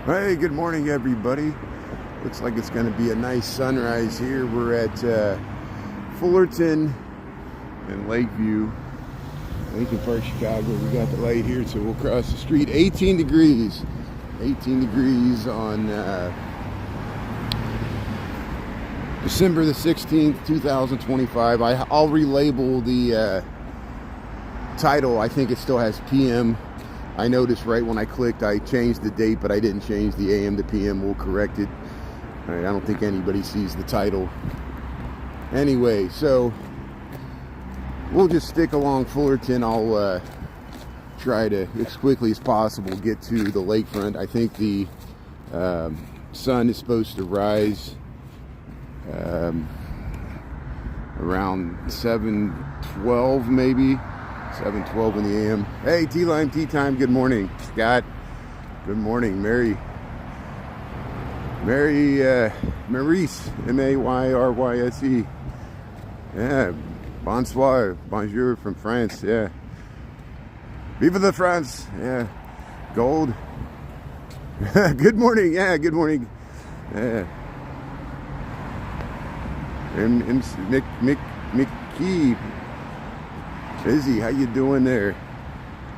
Hey, good morning, everybody. Looks like it's going to be a nice sunrise here. We're at Fullerton and Lakeview, Lincoln Park, Chicago. We got the light here, so we'll cross the street. 18 degrees. 18 degrees on December the 16th, 2025. I'll relabel the title. I think it still has PM. I noticed right when I clicked, I changed the date, but I didn't change the AM to PM. We'll correct it. All right, I don't think anybody sees the title. Anyway, so we'll just stick along Fullerton. I'll try to, as quickly as possible, get to the lakefront. I think the sun is supposed to rise around 7:12 maybe. 7:12 in the AM. Hey, T-Lime Tea Time, good morning. Scott, good morning. Maryse, M-A-Y-R-Y-S-E. Yeah, bonsoir, bonjour from France, yeah. Vive la France, yeah. Gold. Good morning, yeah, good morning. Yeah. Mickey. Izzy, how you doing there?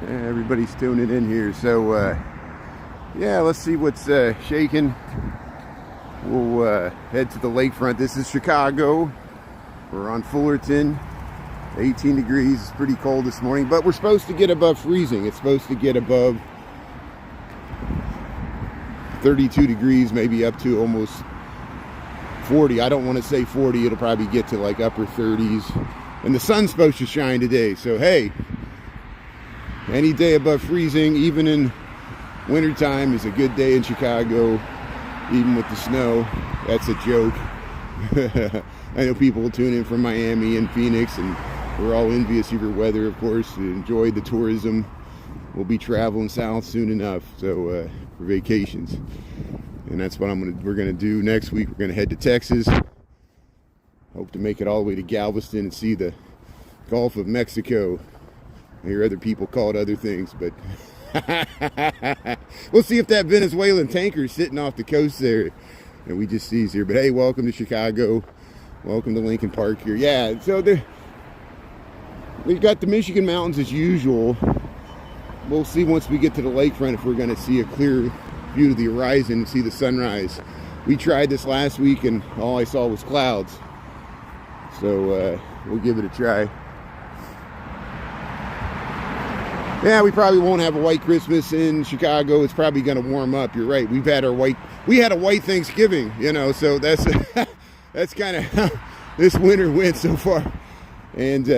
Yeah, everybody's tuning in here. So, yeah, let's see what's shaking. We'll head to the lakefront. This is Chicago. We're on Fullerton. 18 degrees. It's pretty cold this morning, but we're supposed to get above freezing. It's supposed to get above 32 degrees, maybe up to almost 40. I don't want to say 40. It'll probably get to like upper 30s. And the sun's supposed to shine today, so hey, any day above freezing, even in wintertime, is a good day in Chicago, even with the snow. That's a joke. I know people will tune in from Miami and Phoenix, and we're all envious of your weather, of course. Enjoy the tourism. We'll be traveling south soon enough, so for vacations. And that's what we're gonna do next week. We're gonna head to Texas. Hope to make it all the way to Galveston and see the Gulf of Mexico. I hear other people call it other things, but we'll see if that Venezuelan tanker is sitting off the coast there and we just sees here. But hey, welcome to Chicago. Welcome to Lincoln Park here. Yeah, so we've got the Michigan mountains as usual. We'll see once we get to the lakefront if we're going to see a clear view of the horizon and see the sunrise. We tried this last week and all I saw was clouds. So we'll give it a try. Yeah, we probably won't have a white Christmas in Chicago. It's probably going to warm up. You're right. We had a white Thanksgiving, you know, so that's kind of how this winter went so far. And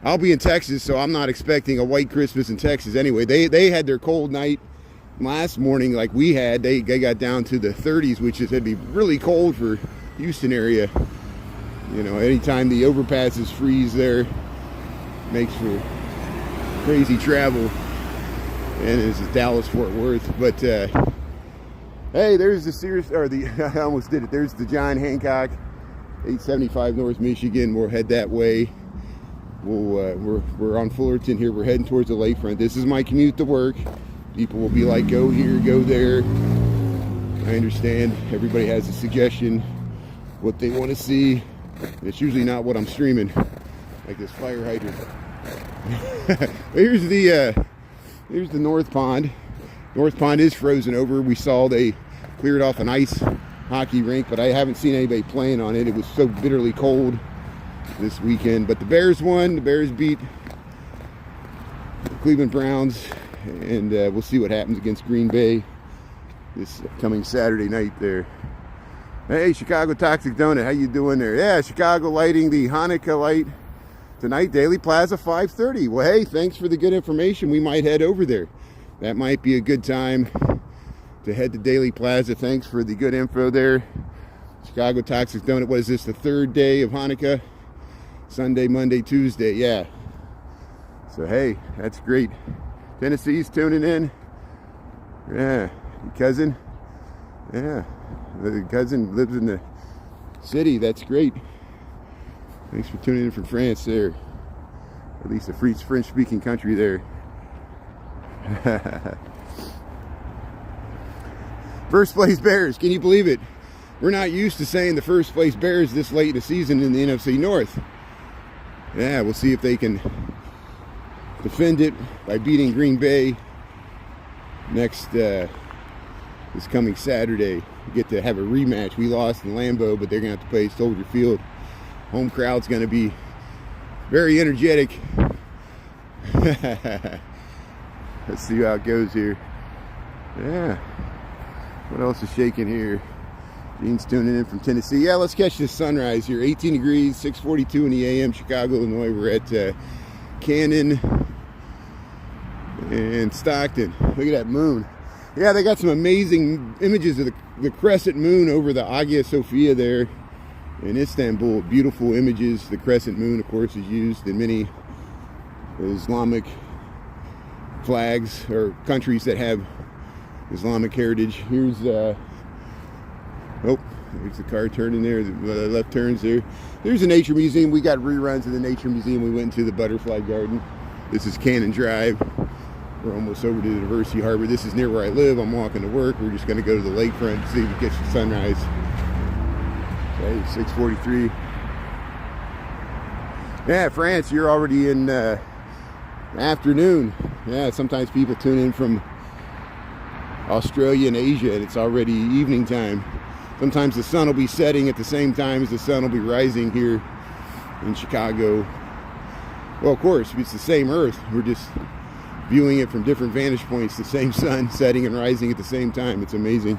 I'll be in Texas, so I'm not expecting a white Christmas in Texas anyway. They had their cold night last morning like we had. They got down to the 30s, which is it'd be really cold for Houston area. You know, anytime the overpasses freeze there, makes for crazy travel. And it's Dallas Fort Worth. But hey, there's the Sears, or the I almost did it. There's the John Hancock, 875 North Michigan. We'll head that way. We're on Fullerton here. We're heading towards the lakefront. This is my commute to work. People will be like, go here, go there. I understand. Everybody has a suggestion what they want to see. It's usually not what I'm streaming, like this fire hydrant. Here's the North Pond. North Pond is frozen over. We saw they cleared off an ice hockey rink, but I haven't seen anybody playing on it. It was so bitterly cold this weekend. But the Bears won. The Bears beat the Cleveland Browns, and we'll see what happens against Green Bay this coming Saturday night there. Hey, Chicago Toxic Donut, how you doing there? Yeah, Chicago lighting the Hanukkah light tonight, Daily Plaza, 5:30. Well, hey, thanks for the good information. We might head over there. That might be a good time to head to Daily Plaza. Thanks for the good info there. Chicago Toxic Donut, what is this, the third day of Hanukkah? Sunday, Monday, Tuesday, yeah. So, hey, that's great. Tennessee's tuning in. Yeah, your cousin. Yeah, the cousin lives in the city. That's great. Thanks for tuning in from France there. At least a French-speaking country there. First place Bears. Can you believe it? We're not used to saying the first place Bears this late in the season in the NFC North. Yeah, we'll see if they can defend it by beating Green Bay next this coming Saturday. We get to have a rematch. We lost in Lambeau, but they're going to have to play Soldier Field. Home crowd's going to be very energetic. Let's see how it goes here. Yeah. What else is shaking here? Gene's tuning in from Tennessee. Yeah, let's catch this sunrise here. 18 degrees, 6:42 in the a.m. Chicago, Illinois. We're at Cannon and Stockton. Look at that moon. Yeah, they got some amazing images of the crescent moon over the Hagia Sophia there in Istanbul. Beautiful images. The crescent moon, of course, is used in many Islamic flags or countries that have Islamic heritage. Here's there's the car turning there, the left turns there. There's a nature museum. We got reruns of the nature museum. We went to the butterfly garden. This is Cannon Drive. We're almost over to the University Harbor. This is near where I live. I'm walking to work. We're just going to go to the lakefront and see if we catch the sunrise. Okay, 6:43. Yeah, France, you're already in afternoon. Yeah, sometimes people tune in from Australia and Asia, and it's already evening time. Sometimes the sun will be setting at the same time as the sun will be rising here in Chicago. Well, of course, it's the same Earth. We're just viewing it from different vantage points. The same sun setting and rising at the same time. It's amazing.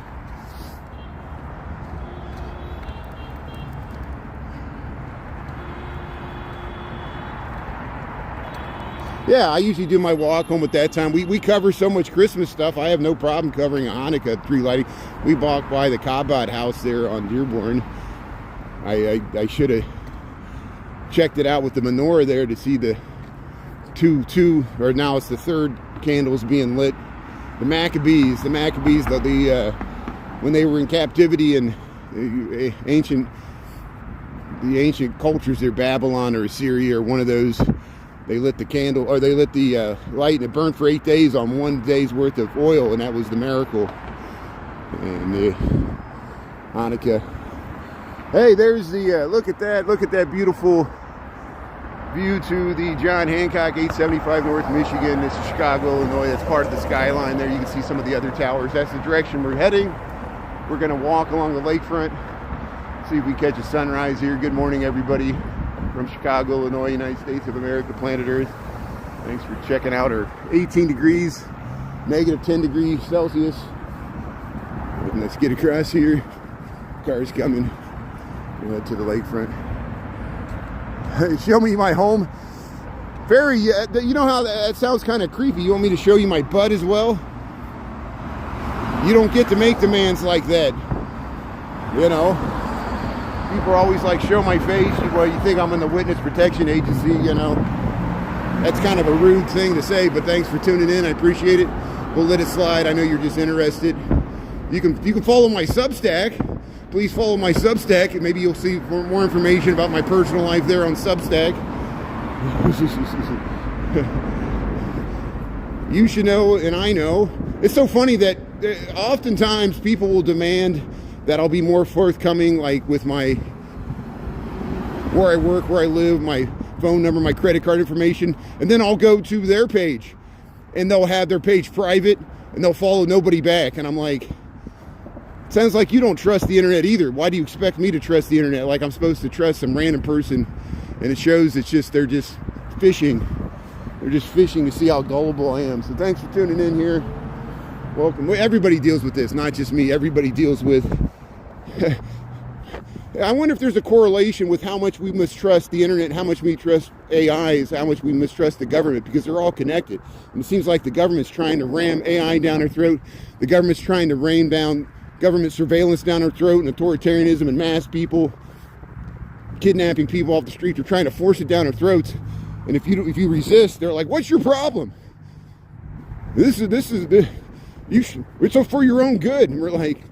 Yeah, I usually do my walk home at that time. We cover so much Christmas stuff. I have no problem covering Hanukkah tree lighting. We walked by the Chabad house there on Dearborn. I should have checked it out with the menorah there to see the two, or now it's the third candles being lit. The Maccabees, when they were in captivity in the ancient cultures there, Babylon or Assyria or one of those, they lit the candle, or they lit the light, and it burned for 8 days on 1 day's worth of oil, and that was the miracle. And the Hanukkah. Hey, there's the look at that beautiful view to the John Hancock 875 North Michigan. This is Chicago, Illinois. That's part of the skyline there. You can see some of the other towers. That's the direction we're heading. We're going to walk along the lakefront, see if we catch a sunrise here. Good morning, everybody from Chicago, Illinois, United States of America, planet Earth. Thanks for checking out our 18 degrees, negative 10 degrees Celsius. And let's get across here. Cars coming. We'll head to the lakefront. Show me my home. Very, you know how that sounds kind of creepy. You want me to show you my butt as well? You don't get to make demands like that. You know? People are always like, show my face. Well, you think I'm in the Witness Protection Agency, you know? That's kind of a rude thing to say, but thanks for tuning in. I appreciate it. We'll let it slide. I know you're just interested. You can follow my Substack. Please follow my Substack, and maybe you'll see more information about my personal life there on Substack. You should know, and I know. It's so funny that oftentimes people will demand that I'll be more forthcoming, like with my where I work, where I live, my phone number, my credit card information, and then I'll go to their page, and they'll have their page private, and they'll follow nobody back, and I'm like, sounds like you don't trust the internet either. Why do you expect me to trust the internet? Like I'm supposed to trust some random person, and it shows it's just they're just fishing. They're just fishing to see how gullible I am. So thanks for tuning in here. Welcome. Everybody deals with this, not just me. Everybody deals with. I wonder if there's a correlation with how much we mistrust the internet, how much we trust AIs, how much we mistrust the government, because they're all connected. And it seems like the government's trying to ram AI down our throat. The government's trying to rain down government surveillance down our throat, and authoritarianism and mass people kidnapping people off the street. They're trying to force it down our throats. And if you resist, they're like, "What's your problem? It's for your own good." And we're like,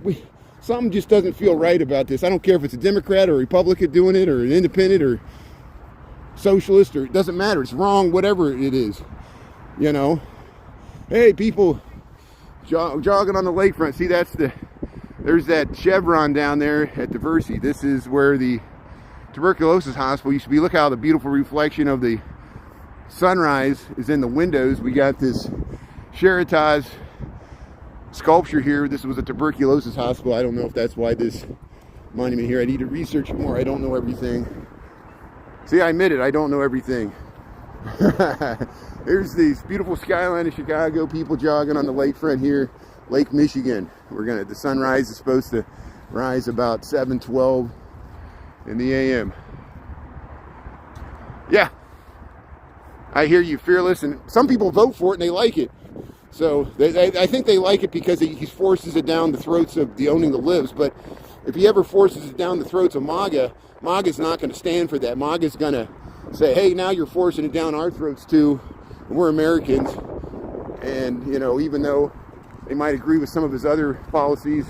something just doesn't feel right about this. I don't care if it's a Democrat or a Republican doing it, or an independent or socialist, or it doesn't matter. It's wrong, whatever it is. You know, hey, people jogging on the lakefront. See, that's the There's that chevron down there at Diversity. This is where the tuberculosis hospital used to be. Look how the beautiful reflection of the sunrise is in the windows. We got this Sheratas sculpture here. This was a tuberculosis hospital. I don't know if that's why this monument here. I need to research it more. I don't know everything. See, I admit it. I don't know everything. Here's this beautiful skyline of Chicago. People jogging on the lakefront here. Lake Michigan. The sunrise is supposed to rise about 7:12 in the a.m. Yeah, I hear you, Fearless, and some people vote for it and they like it. So I think they like it because he forces it down the throats of the owning the lives. But if he ever forces it down the throats of MAGA, MAGA's not going to stand for that. MAGA's going to say, hey, now you're forcing it down our throats too. And we're Americans. And, you know, even though they might agree with some of his other policies,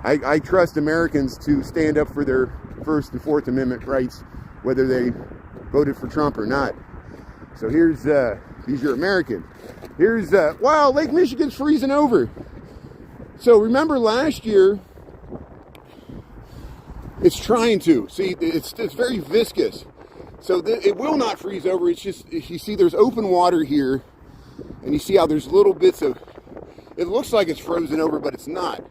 I trust Americans to stand up for their First and Fourth Amendment rights, whether they voted for Trump or not. So here's, you're American. Here's, wow, Lake Michigan's freezing over. So remember last year, it's trying to. See, it's very viscous. So it will not freeze over. It's just, you see there's open water here, and you see how there's little bits of, it looks like it's frozen over, but it's not.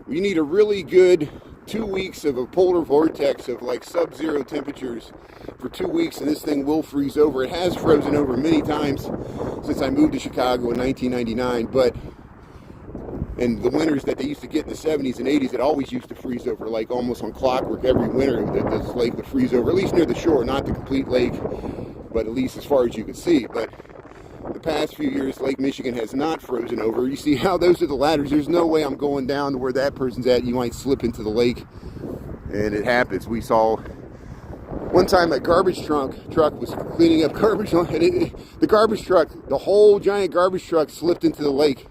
You need a really good 2 weeks of a polar vortex of like sub-zero temperatures for 2 weeks, and this thing will freeze over. It has frozen over many times since I moved to Chicago in 1999, but in the winters that they used to get in the 70s and 80s, it always used to freeze over, like almost on clockwork. Every winter this lake would freeze over, at least near the shore, not the complete lake, but at least as far as you could see. But the past few years, Lake Michigan has not frozen over. You see how those are the ladders. There's no way I'm going down to where that person's at. You might slip into the lake, and it happens. We saw one time a garbage truck was cleaning up garbage, and the garbage truck, the whole giant garbage truck slipped into the lake,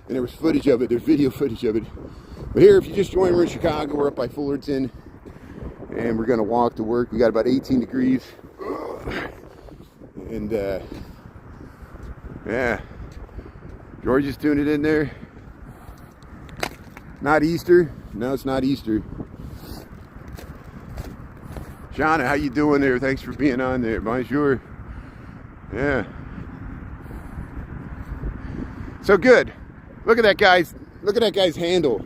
and there was footage of it. There's video footage of it. But here, if you just joined, we're in Chicago. We're up by Fullerton, and we're going to walk to work. We got about 18 degrees, and yeah, George is tuning in there. Not Easter. No, it's not Easter. Shauna, how you doing there? Thanks for being on there. Bonjour. Yeah. So good. Look at that guy's handle.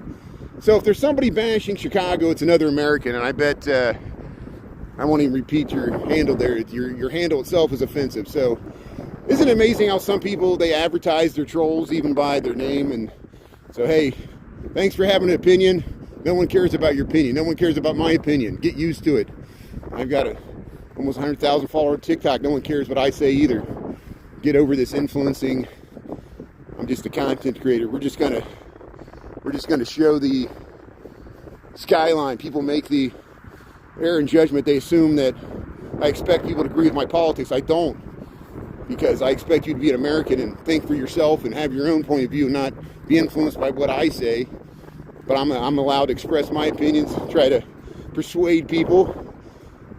So if there's somebody bashing Chicago, it's another American, and I bet I won't even repeat your handle there. Your handle itself is offensive. So isn't it amazing how some people, they advertise their trolls even by their name? And so, hey, thanks for having an opinion. No one cares about your opinion. No one cares about my opinion. Get used to it. I've got almost 100,000 follower on TikTok. No one cares what I say either. Get over this influencing. I'm just a content creator. We're just gonna show the skyline. People make the error in judgment. They assume that I expect people to agree with my politics. I don't. Because I expect you to be an American and think for yourself and have your own point of view and not be influenced by what I say. But I'm allowed to express my opinions, try to persuade people.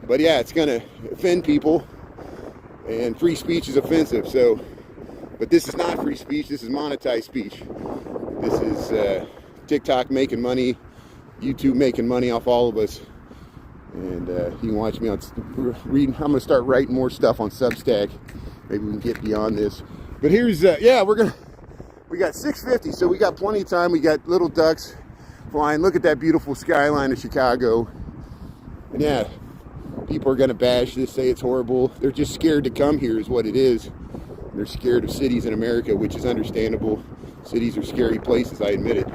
But yeah, it's going to offend people. And free speech is offensive. So, but this is not free speech. This is monetized speech. This is TikTok making money, YouTube making money off all of us. And you can watch me on reading. I'm going to start writing more stuff on Substack. Maybe we can get beyond this. But here's, yeah, we got 6:50, so we got plenty of time. We got little ducks flying. Look at that beautiful skyline of Chicago. And yeah, people are going to bash this, say it's horrible. They're just scared to come here is what it is. They're scared of cities in America, which is understandable. Cities are scary places, I admit it.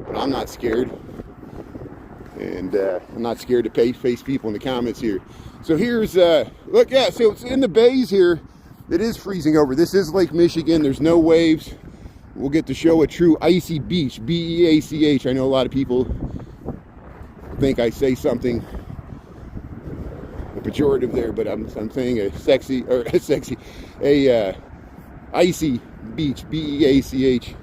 But I'm not scared. And I'm not scared to face people in the comments here. So here's, look, yeah, so it's in the bays here. It is freezing over. This is Lake Michigan. There's no waves. We'll get to show a true icy beach. B-E-A-C-H. I know a lot of people think I say something pejorative there, but I'm saying icy beach. B-E-A-C-H.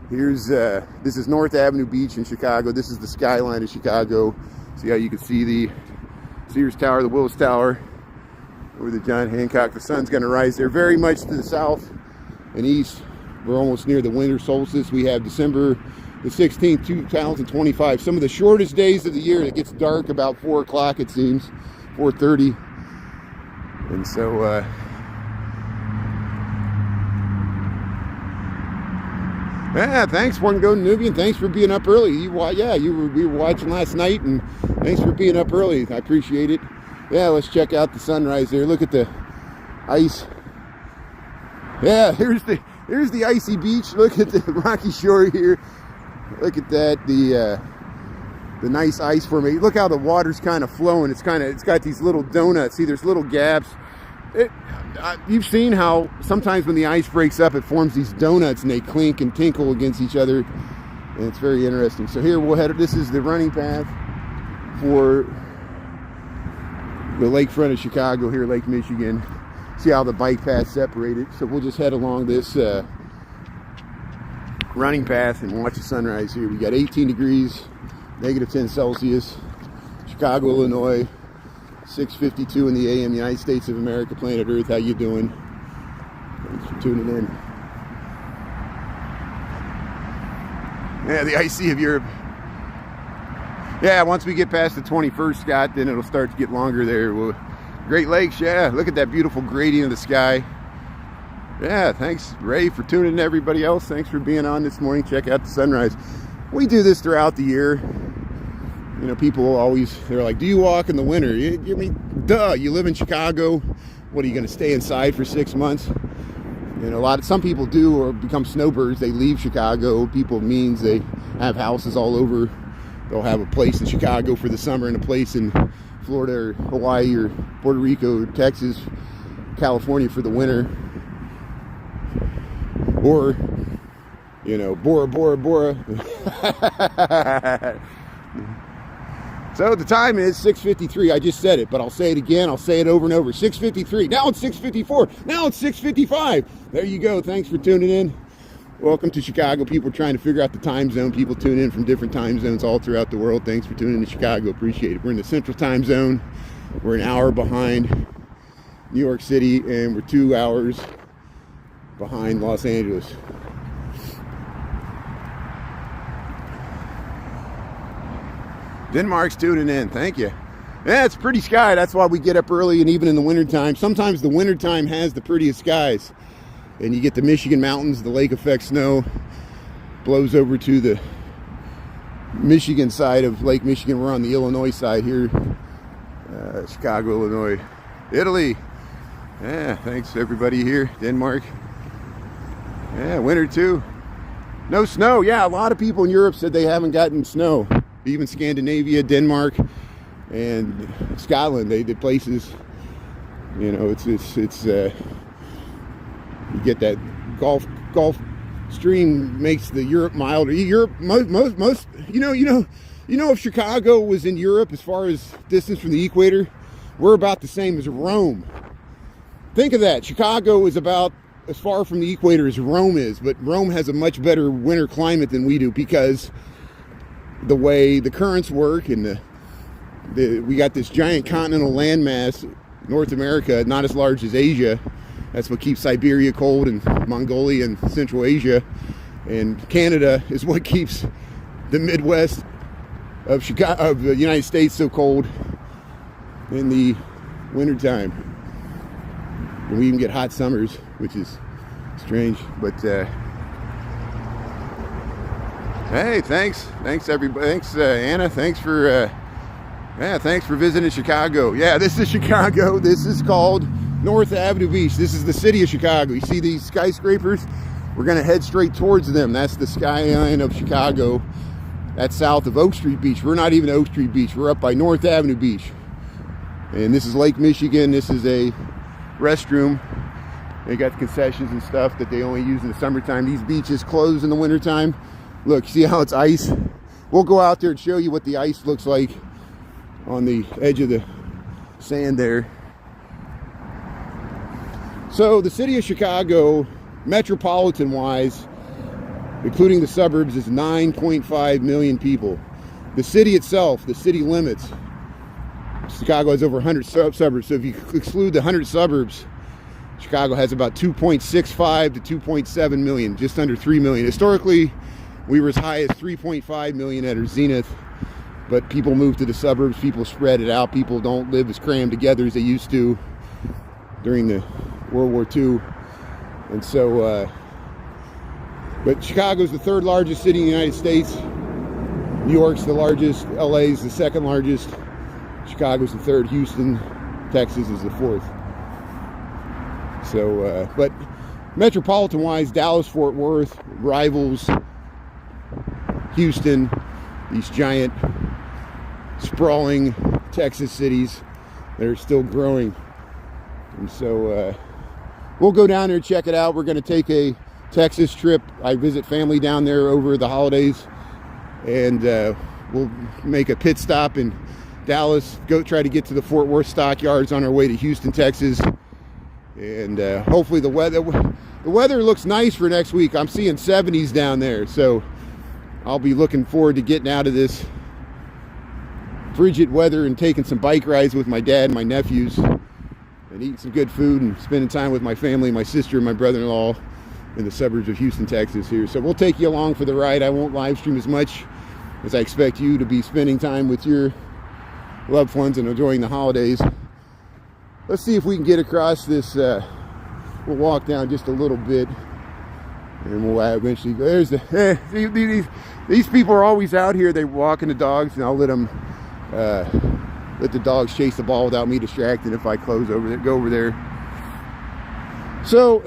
Here's this is North Avenue Beach in Chicago. This is the skyline of Chicago. See how you can see the Sears Tower, the Willis Tower, over the John Hancock. The sun's going to rise there very much to the south and east. We're almost near the winter solstice. We have December the 16th, 2025. Some of the shortest days of the year. It gets dark about 4 o'clock, it seems, 4:30. And so, yeah, thanks, One Golden Nubian. Thanks for being up early. We were watching last night, and thanks for being up early. I appreciate it. Yeah, let's check out the sunrise there. Look at the ice. Yeah, here's the icy beach. Look at the rocky shore here. Look at that, the nice ice formation. Look how the water's kind of flowing. It's got these little donuts. See, there's little gaps. You've seen how sometimes when the ice breaks up, it forms these donuts and they clink and tinkle against each other, and it's very interesting. So here we'll head. This is the running path for the lakefront of Chicago here, Lake Michigan. See how the bike paths separated. So we'll just head along this running path and watch the sunrise here. We got 18 degrees, -10 Celsius, Chicago, Illinois, 6:52 in the AM, United States of America, planet Earth. How you doing? Thanks for tuning in. Yeah, the Ice Sea of Europe. Yeah, once we get past the 21st, Scott, then it'll start to get longer there. Great Lakes, yeah. Look at that beautiful gradient of the sky. Yeah, thanks, Ray, for tuning in. Everybody else, thanks for being on this morning. Check out the sunrise. We do this throughout the year. You know, people always, they're like, do you walk in the winter? I mean, duh, you live in Chicago. What, are you going to stay inside for 6 months? You know, some people do or become snowbirds. They leave Chicago. People means they have houses all over. They'll have a place in Chicago for the summer and a place in Florida or Hawaii or Puerto Rico, Texas, California for the winter. Or, you know, Bora Bora. So the time is 6:53. I just said it, but I'll say it again. I'll say it over and over. 6:53. Now it's 6:54. Now it's 6:55. There you go. Thanks for tuning in. Welcome to Chicago. People are trying to figure out the time zone. People tune in from different time zones all throughout the world. Thanks for tuning in to Chicago. Appreciate it. We're in the Central Time Zone. We're an hour behind New York City, and we're 2 hours behind Los Angeles. Denmark's tuning in. Thank you. Yeah, it's pretty sky. That's why we get up early, and even in the wintertime. Sometimes the wintertime has the prettiest skies. And you get the Michigan mountains, the lake effect snow blows over to the Michigan side of Lake Michigan. We're on the Illinois side here. Chicago, Illinois. Italy. Yeah, thanks everybody here. Denmark. Yeah, winter too. No snow. Yeah, a lot of people in Europe said they haven't gotten snow. Even Scandinavia, Denmark, and Scotland. They did places. You know, it's you get that Gulf Stream makes the Europe milder. Europe most you know if Chicago was in Europe as far as distance from the equator, we're about the same as Rome. Think of that. Chicago is about as far from the equator as Rome is, but Rome has a much better winter climate than we do because the way the currents work, and we got this giant continental landmass, North America, not as large as Asia. That's what keeps Siberia cold, and Mongolia and Central Asia. And Canada is what keeps the Midwest of the United States so cold in the wintertime. And we even get hot summers, which is strange. But hey, thanks everybody. Thanks Anna. Thanks for visiting Chicago. Yeah, this is Chicago. This is called North Avenue Beach. This is the city of Chicago. You see these skyscrapers? We're gonna head straight towards them. That's the skyline of Chicago. That's south of Oak Street Beach. We're not even at Oak Street Beach. We're up by North Avenue Beach. And this is Lake Michigan. This is a restroom. They got concessions and stuff that they only use in the summertime. These beaches close in the wintertime. Look, see how it's ice? We'll go out there and show you what the ice looks like on the edge of the sand there. So the city of Chicago, metropolitan-wise, including the suburbs, is 9.5 million people. The city itself, the city limits, Chicago has over 100 suburbs. So if you exclude the 100 suburbs, Chicago has about 2.65 to 2.7 million, just under 3 million. Historically, We were as high as 3.5 million at our zenith, but people moved to the suburbs, people spread it out, people don't live as crammed together as they used to during the World War II. And so, but Chicago's the third largest city in the United States. New York's the largest, LA's the second largest, Chicago's the third, Houston, Texas is the fourth. So, but metropolitan-wise, Dallas, Fort Worth rivals Houston, these giant, sprawling Texas cities that are still growing. And so, we'll go down there and check it out. We're going to take a Texas trip. I visit family down there over the holidays. And we'll make a pit stop in Dallas, go try to get to the Fort Worth stockyards on our way to Houston, Texas. And hopefully the weather looks nice for next week. I'm seeing 70s down there, so I'll be looking forward to getting out of this frigid weather and taking some bike rides with my dad and my nephews and eating some good food and spending time with my family, my sister and my brother-in-law in the suburbs of Houston, Texas here. So we'll take you along for the ride. I won't live stream as much as I expect you to be spending time with your loved ones and enjoying the holidays. Let's see if we can get across this. We'll walk down just a little bit and we'll eventually go. There's the, these people are always out here. They're walking the dogs, and I'll let them let the dogs chase the ball without me distracting if I go over there. So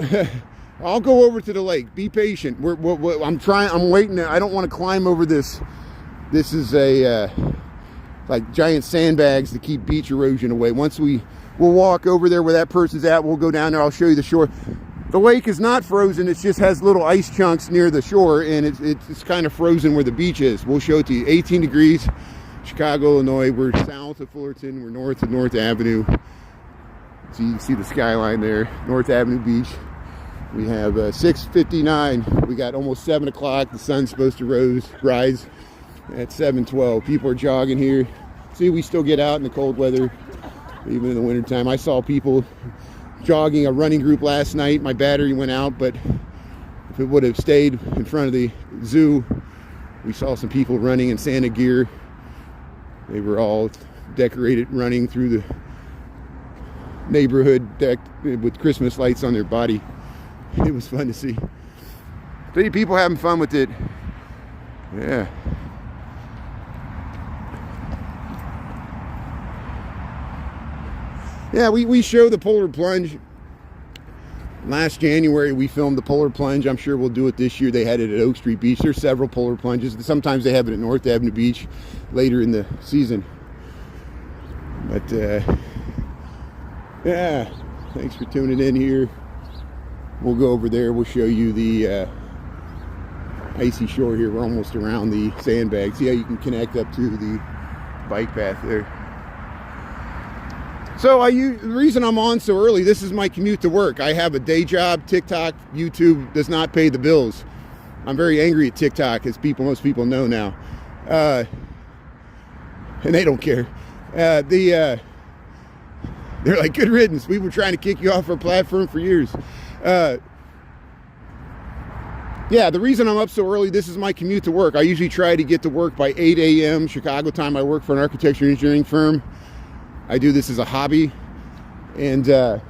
I'll go over to the lake. Be patient. I'm waiting. I don't want to climb over this. This is a like giant sandbags to keep beach erosion away. Once we'll walk over there where that person's at. We'll go down there. I'll show you the shore. The lake is not frozen. It just has little ice chunks near the shore, and it's kind of frozen where the beach is. We'll show it to you. 18 degrees, Chicago, Illinois. We're south of Fullerton. We're north of North Avenue. So you can see the skyline there, North Avenue Beach. We have 6:59. We got almost 7 o'clock. The sun's supposed to rise at 7:12. People are jogging here. See, we still get out in the cold weather, even in the wintertime. I saw people jogging a running group last night. My battery went out, but if it would have stayed in front of the zoo, we saw some people running in Santa gear. They were all decorated, running through the neighborhood decked with Christmas lights on their body. It was fun to see. Plenty of people having fun with it. Yeah. Yeah, we show the polar plunge. Last January we filmed the polar plunge. I'm sure we'll do it this year. They had it at Oak Street Beach. There's several polar plunges. Sometimes they have it at North Avenue Beach later in the season. But yeah, thanks for tuning in here. We'll go over there. We'll show you the icy shore here. We're almost around the sandbags. See how you can connect up to the bike path there. So the reason I'm on so early, this is my commute to work. I have a day job. TikTok, YouTube does not pay the bills. I'm very angry at TikTok, as most people know now. And they don't care. They're like, good riddance. We were trying to kick you off our platform for years. Yeah, the reason I'm up so early, this is my commute to work. I usually try to get to work by 8 a.m. Chicago time. I work for an architecture engineering firm. I do this as a hobby. And I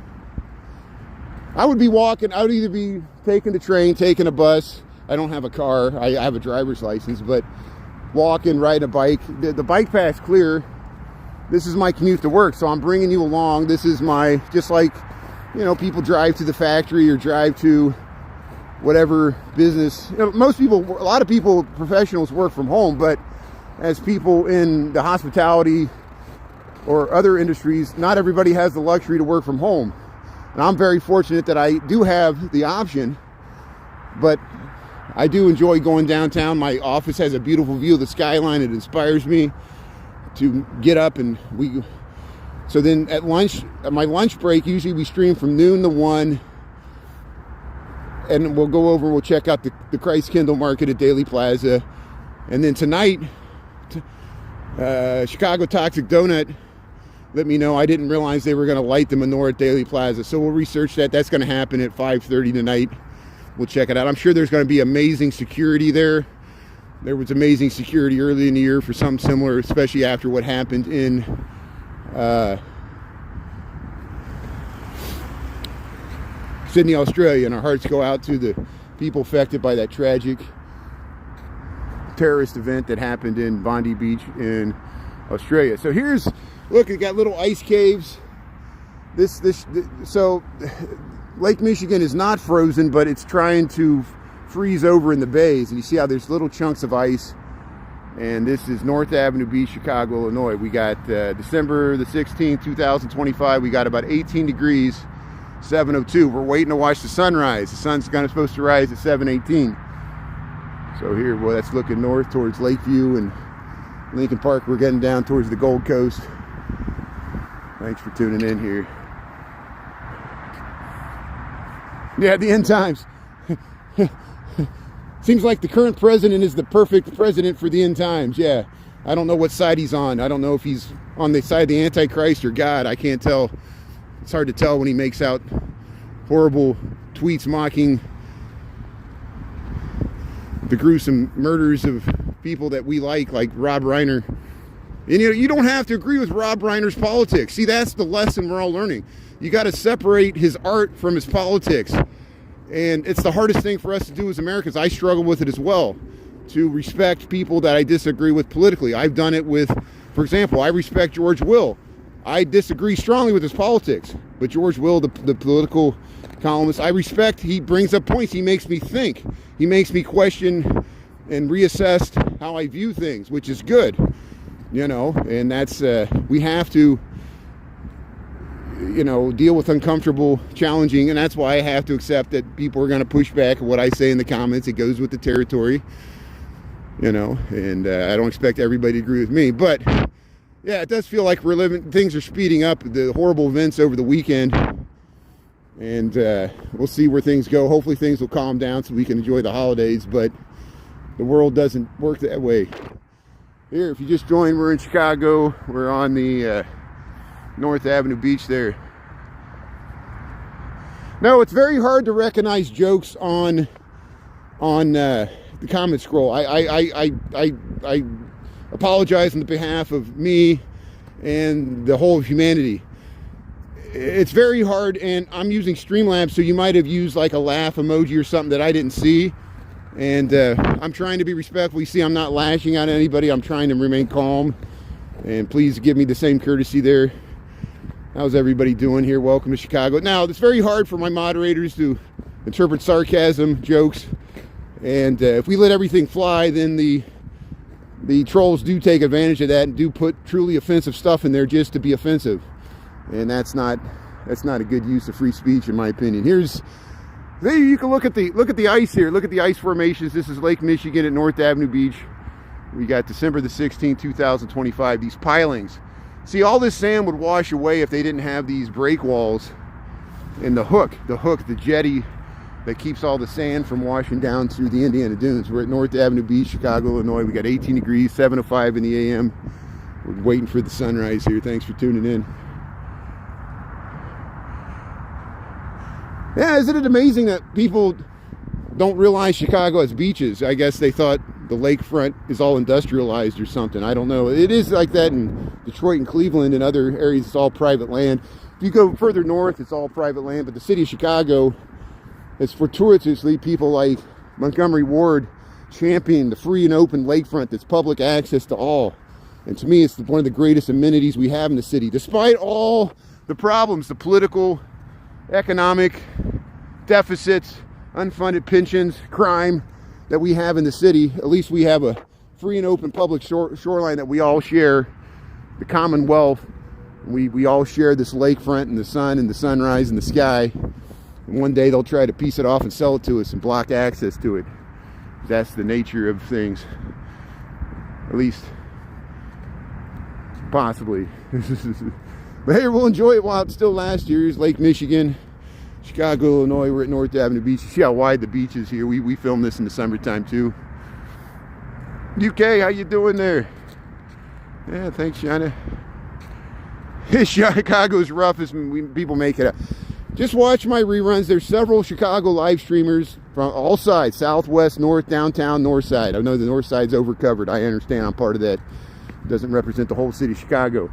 would be walking. I would either be taking the train, taking a bus. I don't have a car. I have a driver's license, but walking, riding a bike. The bike path's clear. This is my commute to work, so I'm bringing you along. This is my, just like, you know, people drive to the factory or drive to whatever business. You know, most people, a lot of people, professionals work from home, but as people in the hospitality or other industries, not everybody has the luxury to work from home. And I'm very fortunate that I do have the option, but I do enjoy going downtown. My office has a beautiful view of the skyline. It inspires me to get up, and so then at lunch, at my lunch break, usually we stream from noon to 1, and we'll go over, we'll check out the Christ Kindle Market at Daily Plaza. And then tonight, Chicago Toxic Donut let me know. I didn't realize they were going to light the menorah at Daily Plaza, so we'll research that. That's going to happen at 5:30 tonight. We'll check it out. I'm sure there's going to be amazing security there. There was amazing security early in the year for something similar, especially after what happened in Sydney, Australia. And our hearts go out to the people affected by that tragic terrorist event that happened in Bondi Beach in Australia. So here's, look, it got little ice caves. So Lake Michigan is not frozen, but it's trying to freeze over in the bays, and you see how there's little chunks of ice. And this is North Avenue Beach, Chicago, Illinois. We got December the 16th, 2025. We got about 18 degrees, 7:02. We're waiting to watch the sunrise. The sun's supposed to rise at 7:18. So here, well, that's looking north towards Lakeview and Lincoln Park. We're getting down towards the Gold Coast. Thanks for tuning in here. Yeah, the end times. Seems like the current president is the perfect president for the end times. Yeah, I don't know what side he's on. I don't know if he's on the side of the Antichrist or God. I can't tell. It's hard to tell when he makes out horrible tweets mocking the gruesome murders of people that we like Rob Reiner. And you don't have to agree with Rob Reiner's politics. See, that's the lesson we're all learning. You got to separate his art from his politics. And it's the hardest thing for us to do as Americans. I struggle with it as well, to respect people that I disagree with politically. I've done it with, for example, I respect George Will. I disagree strongly with his politics, but George Will, the political columnist, I respect. He brings up points. He makes me think. He makes me question and reassess how I view things, which is good, and that's, we have to, deal with uncomfortable, challenging, and that's why I have to accept that people are going to push back what I say in the comments. It goes with the territory, and I don't expect everybody to agree with me, but yeah, it does feel like things are speeding up, the horrible events over the weekend, and we'll see where things go. Hopefully things will calm down so we can enjoy the holidays, but the world doesn't work that way. Here, if you just joined, we're in Chicago. We're on the North Avenue Beach there. No, it's very hard to recognize jokes on the comment scroll. I apologize on the behalf of me and the whole of humanity. It's very hard, and I'm using Streamlabs, so you might have used like a laugh emoji or something that I didn't see. And I'm trying to be respectful. You see, I'm not lashing out at anybody. I'm trying to remain calm. And please give me the same courtesy there. How's everybody doing here? Welcome to Chicago. Now, it's very hard for my moderators to interpret sarcasm, jokes. And if we let everything fly, then the trolls do take advantage of that and do put truly offensive stuff in there just to be offensive. And that's not a good use of free speech, in my opinion. There you can look at the ice here. Look at the ice formations. This is Lake Michigan at North Avenue Beach. We got December the 16th, 2025. These pilings. See, all this sand would wash away if they didn't have these break walls and the jetty that keeps all the sand from washing down through the Indiana Dunes. We're at North Avenue Beach, Chicago, Illinois. We got 18 degrees, 7:05 in the a.m. We're waiting for the sunrise here. Thanks for tuning in. Yeah, isn't it amazing that people don't realize Chicago has beaches? I guess they thought the lakefront is all industrialized or something. I don't know. It is like that in Detroit and Cleveland and other areas. It's all private land. If you go further north, it's all private land. But the city of Chicago, it's fortuitously people like Montgomery Ward champion the free and open lakefront that's public access to all. And to me, it's one of the greatest amenities we have in the city. Despite all the problems, the political, economic deficits, unfunded pensions, crime that we have in the city, at least we have a free and open public shoreline that we all share, the Commonwealth. We all share this lakefront and the sun and the sunrise and the sky. And one day they'll try to piece it off and sell it to us and block access to it. That's the nature of things. At least, possibly. But hey, we'll enjoy it while it still lasts. Here's Lake Michigan, Chicago, Illinois. We're at North Avenue Beach. You see how wide the beach is here. We filmed this in the summertime too. UK, how you doing there? Yeah, thanks, Shauna. Chicago's rough as people make it up. Just watch my reruns. There's several Chicago live streamers from all sides, southwest, north, downtown, north side. I know the north side's overcovered. I understand. I'm part of that. It doesn't represent the whole city of Chicago.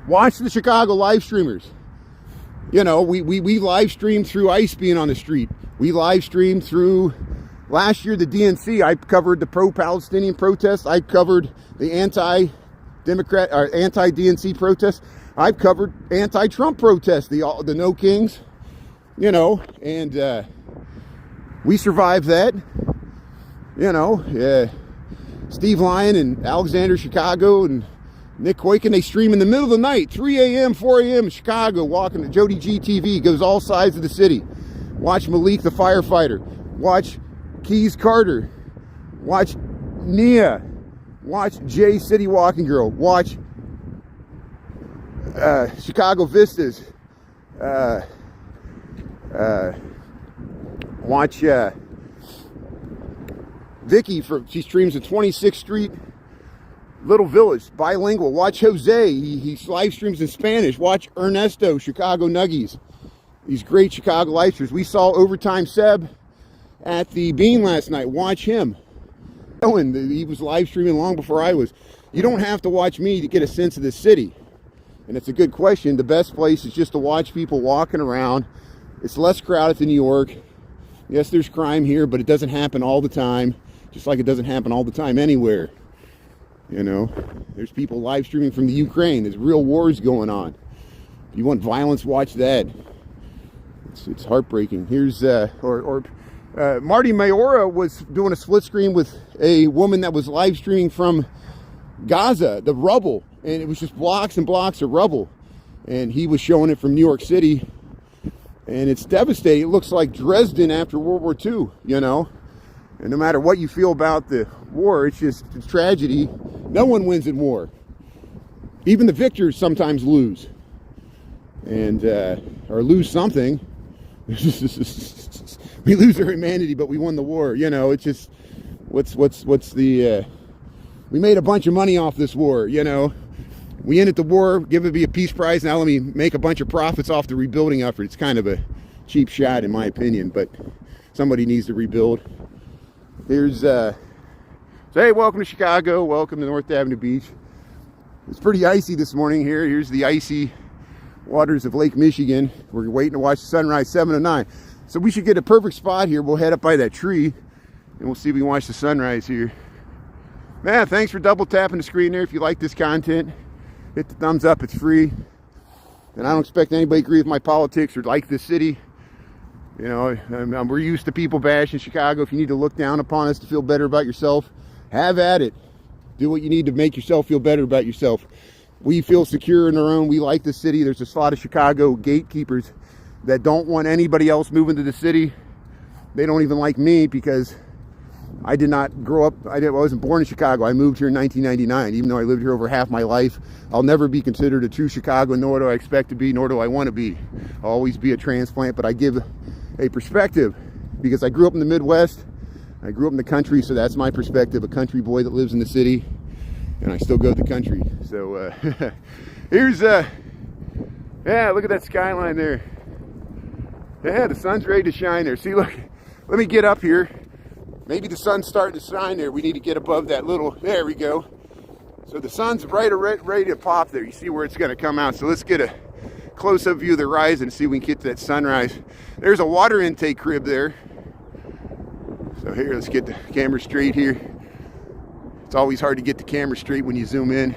Watch the Chicago live streamers. You know, we live stream through ICE being on the street. We live stream through, last year, the DNC. I covered the pro-Palestinian protests. I covered the anti-Democrat, or anti-DNC protests. I've covered anti-Trump protests, the No Kings, you know, and we survived that. You know, Steve Lyon and Alexander Chicago and Nick Koiken, they stream in the middle of the night, 3 a.m., 4 a.m. in Chicago, walking to Jody G TV, goes all sides of the city. Watch Malik the firefighter. Watch Keys Carter. Watch Nia. Watch Jay City Walking Girl. Watch Chicago Vistas. Watch Vicky, she streams at 26th Street, Little Village, bilingual. Watch Jose, he live streams in Spanish. Watch Ernesto, Chicago Nuggies. These great Chicago live streams. We saw Overtime Seb at the Bean last night. Watch him. He was live streaming long before I was. You don't have to watch me to get a sense of the city. And it's a good question. The best place is just to watch people walking around. It's less crowded than New York. Yes, there's crime here, but it doesn't happen all the time. Just like it doesn't happen all the time anywhere. You know, there's people live streaming from the Ukraine. There's real wars going on. If you want violence, watch that. It's heartbreaking. Here's Marty Mayora was doing a split screen with a woman that was live streaming from Gaza, the rubble, and it was just blocks and blocks of rubble. And he was showing it from New York City, and it's devastating. It looks like Dresden after World War II, you know. And no matter what you feel about the war, it's just a tragedy. No one wins in war. Even the victors sometimes lose, and or lose something. We lose our humanity, but we won the war. You know, it's just what's the we made a bunch of money off this war. You know, we ended the war, give it a peace prize. Now let me make a bunch of profits off the rebuilding effort. It's kind of a cheap shot, in my opinion, but somebody needs to rebuild. Here's hey, welcome to Chicago. Welcome to North Avenue Beach. It's pretty icy this morning here. Here's the icy waters of Lake Michigan. We're waiting to watch the sunrise, 7 to 9. So we should get a perfect spot here. We'll head up by that tree and we'll see if we can watch the sunrise here. Man, thanks for double tapping the screen there. If you like this content, hit the thumbs up. It's free. And I don't expect anybody to agree with my politics or like this city. You know, we're used to people bashing Chicago. If you need to look down upon us to feel better about yourself, have at it. Do what you need to make yourself feel better about yourself. We feel secure in our own. We like the city. There's a lot of Chicago gatekeepers that don't want anybody else moving to the city. They don't even like me because I did not grow up. I wasn't born in Chicago. I moved here in 1999. Even though I lived here over half my life, I'll never be considered a true Chicagoan, nor do I expect to be, nor do I want to be. I'll always be a transplant, but I give a perspective because I grew up in the Midwest. I grew up in the country, so that's my perspective, a country boy that lives in the city, and I still go to the country. So here's yeah, look at that skyline there. Yeah, the sun's ready to shine there. See, look, let me get up here. Maybe the sun's starting to shine there. We need to get above that little, there we go. So the sun's ready to pop there. You see where it's going to come out. So let's get a close-up view of the horizon and see if we can get to that sunrise. There's a water intake crib there. So here, let's get the camera straight here. It's always hard to get the camera straight when you zoom in.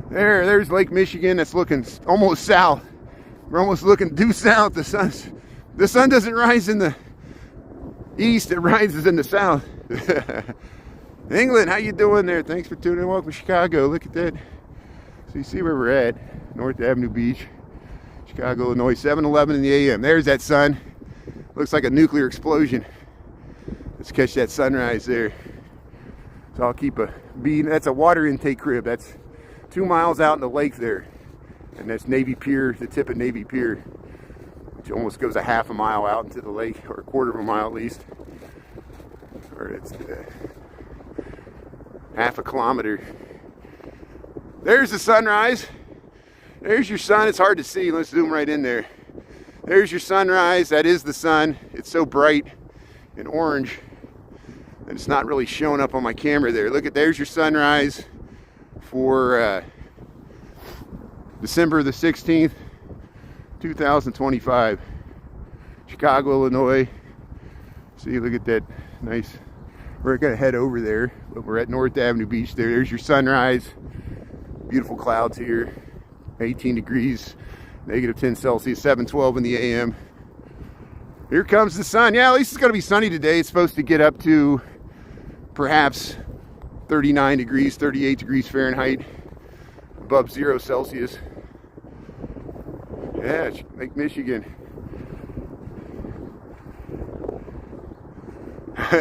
There's Lake Michigan. That's looking almost south. We're almost looking due south. The sun doesn't rise in the east, it rises in the south. England, how you doing there? Thanks for tuning in. Welcome to Chicago. Look at that. So you see where we're at. North Avenue Beach, Chicago, Illinois, 7:11 in the a.m. There's that sun. Looks like a nuclear explosion. Let's catch that sunrise there. So I'll keep a bead. That's a water intake crib. That's 2 miles out in the lake there. And that's Navy Pier, the tip of Navy Pier, which almost goes a half a mile out into the lake, or a quarter of a mile at least. Or it's half a kilometer. There's the sunrise. There's your sun. It's hard to see. Let's zoom right in there. There's your sunrise. That is the sun. It's so bright and orange that it's not really showing up on my camera there. Look at, there's your sunrise for December the 16th, 2025. Chicago, Illinois. See, look at that nice. We're gonna head over there, but we're at North Avenue Beach there. There's your sunrise. Beautiful clouds here. 18 degrees, negative 10 Celsius, 7:12 in the AM. Here comes the sun. Yeah, at least it's gonna be sunny today. It's supposed to get up to perhaps 39 degrees, 38 degrees Fahrenheit, above 0 Celsius. Yeah, Lake Michigan.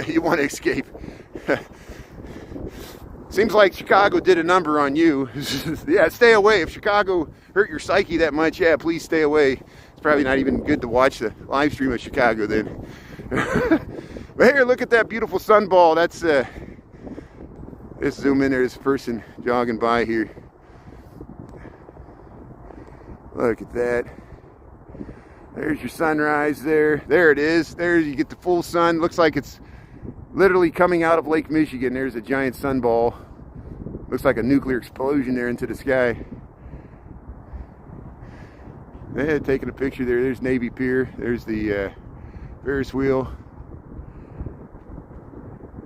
You want to escape. Seems like Chicago did a number on you. Yeah, stay away. If Chicago hurt your psyche that much, yeah, please stay away. It's probably not even good to watch the live stream of Chicago then. But here, look at that beautiful sunball. That's let's zoom in. There's a person jogging by here. Look at that. There's your sunrise there. There it is. There you get the full sun. Looks like it's literally coming out of Lake Michigan. There's a giant sunball. Looks like a nuclear explosion there into the sky. Yeah, taking a picture there. There's Navy Pier. There's the Ferris wheel.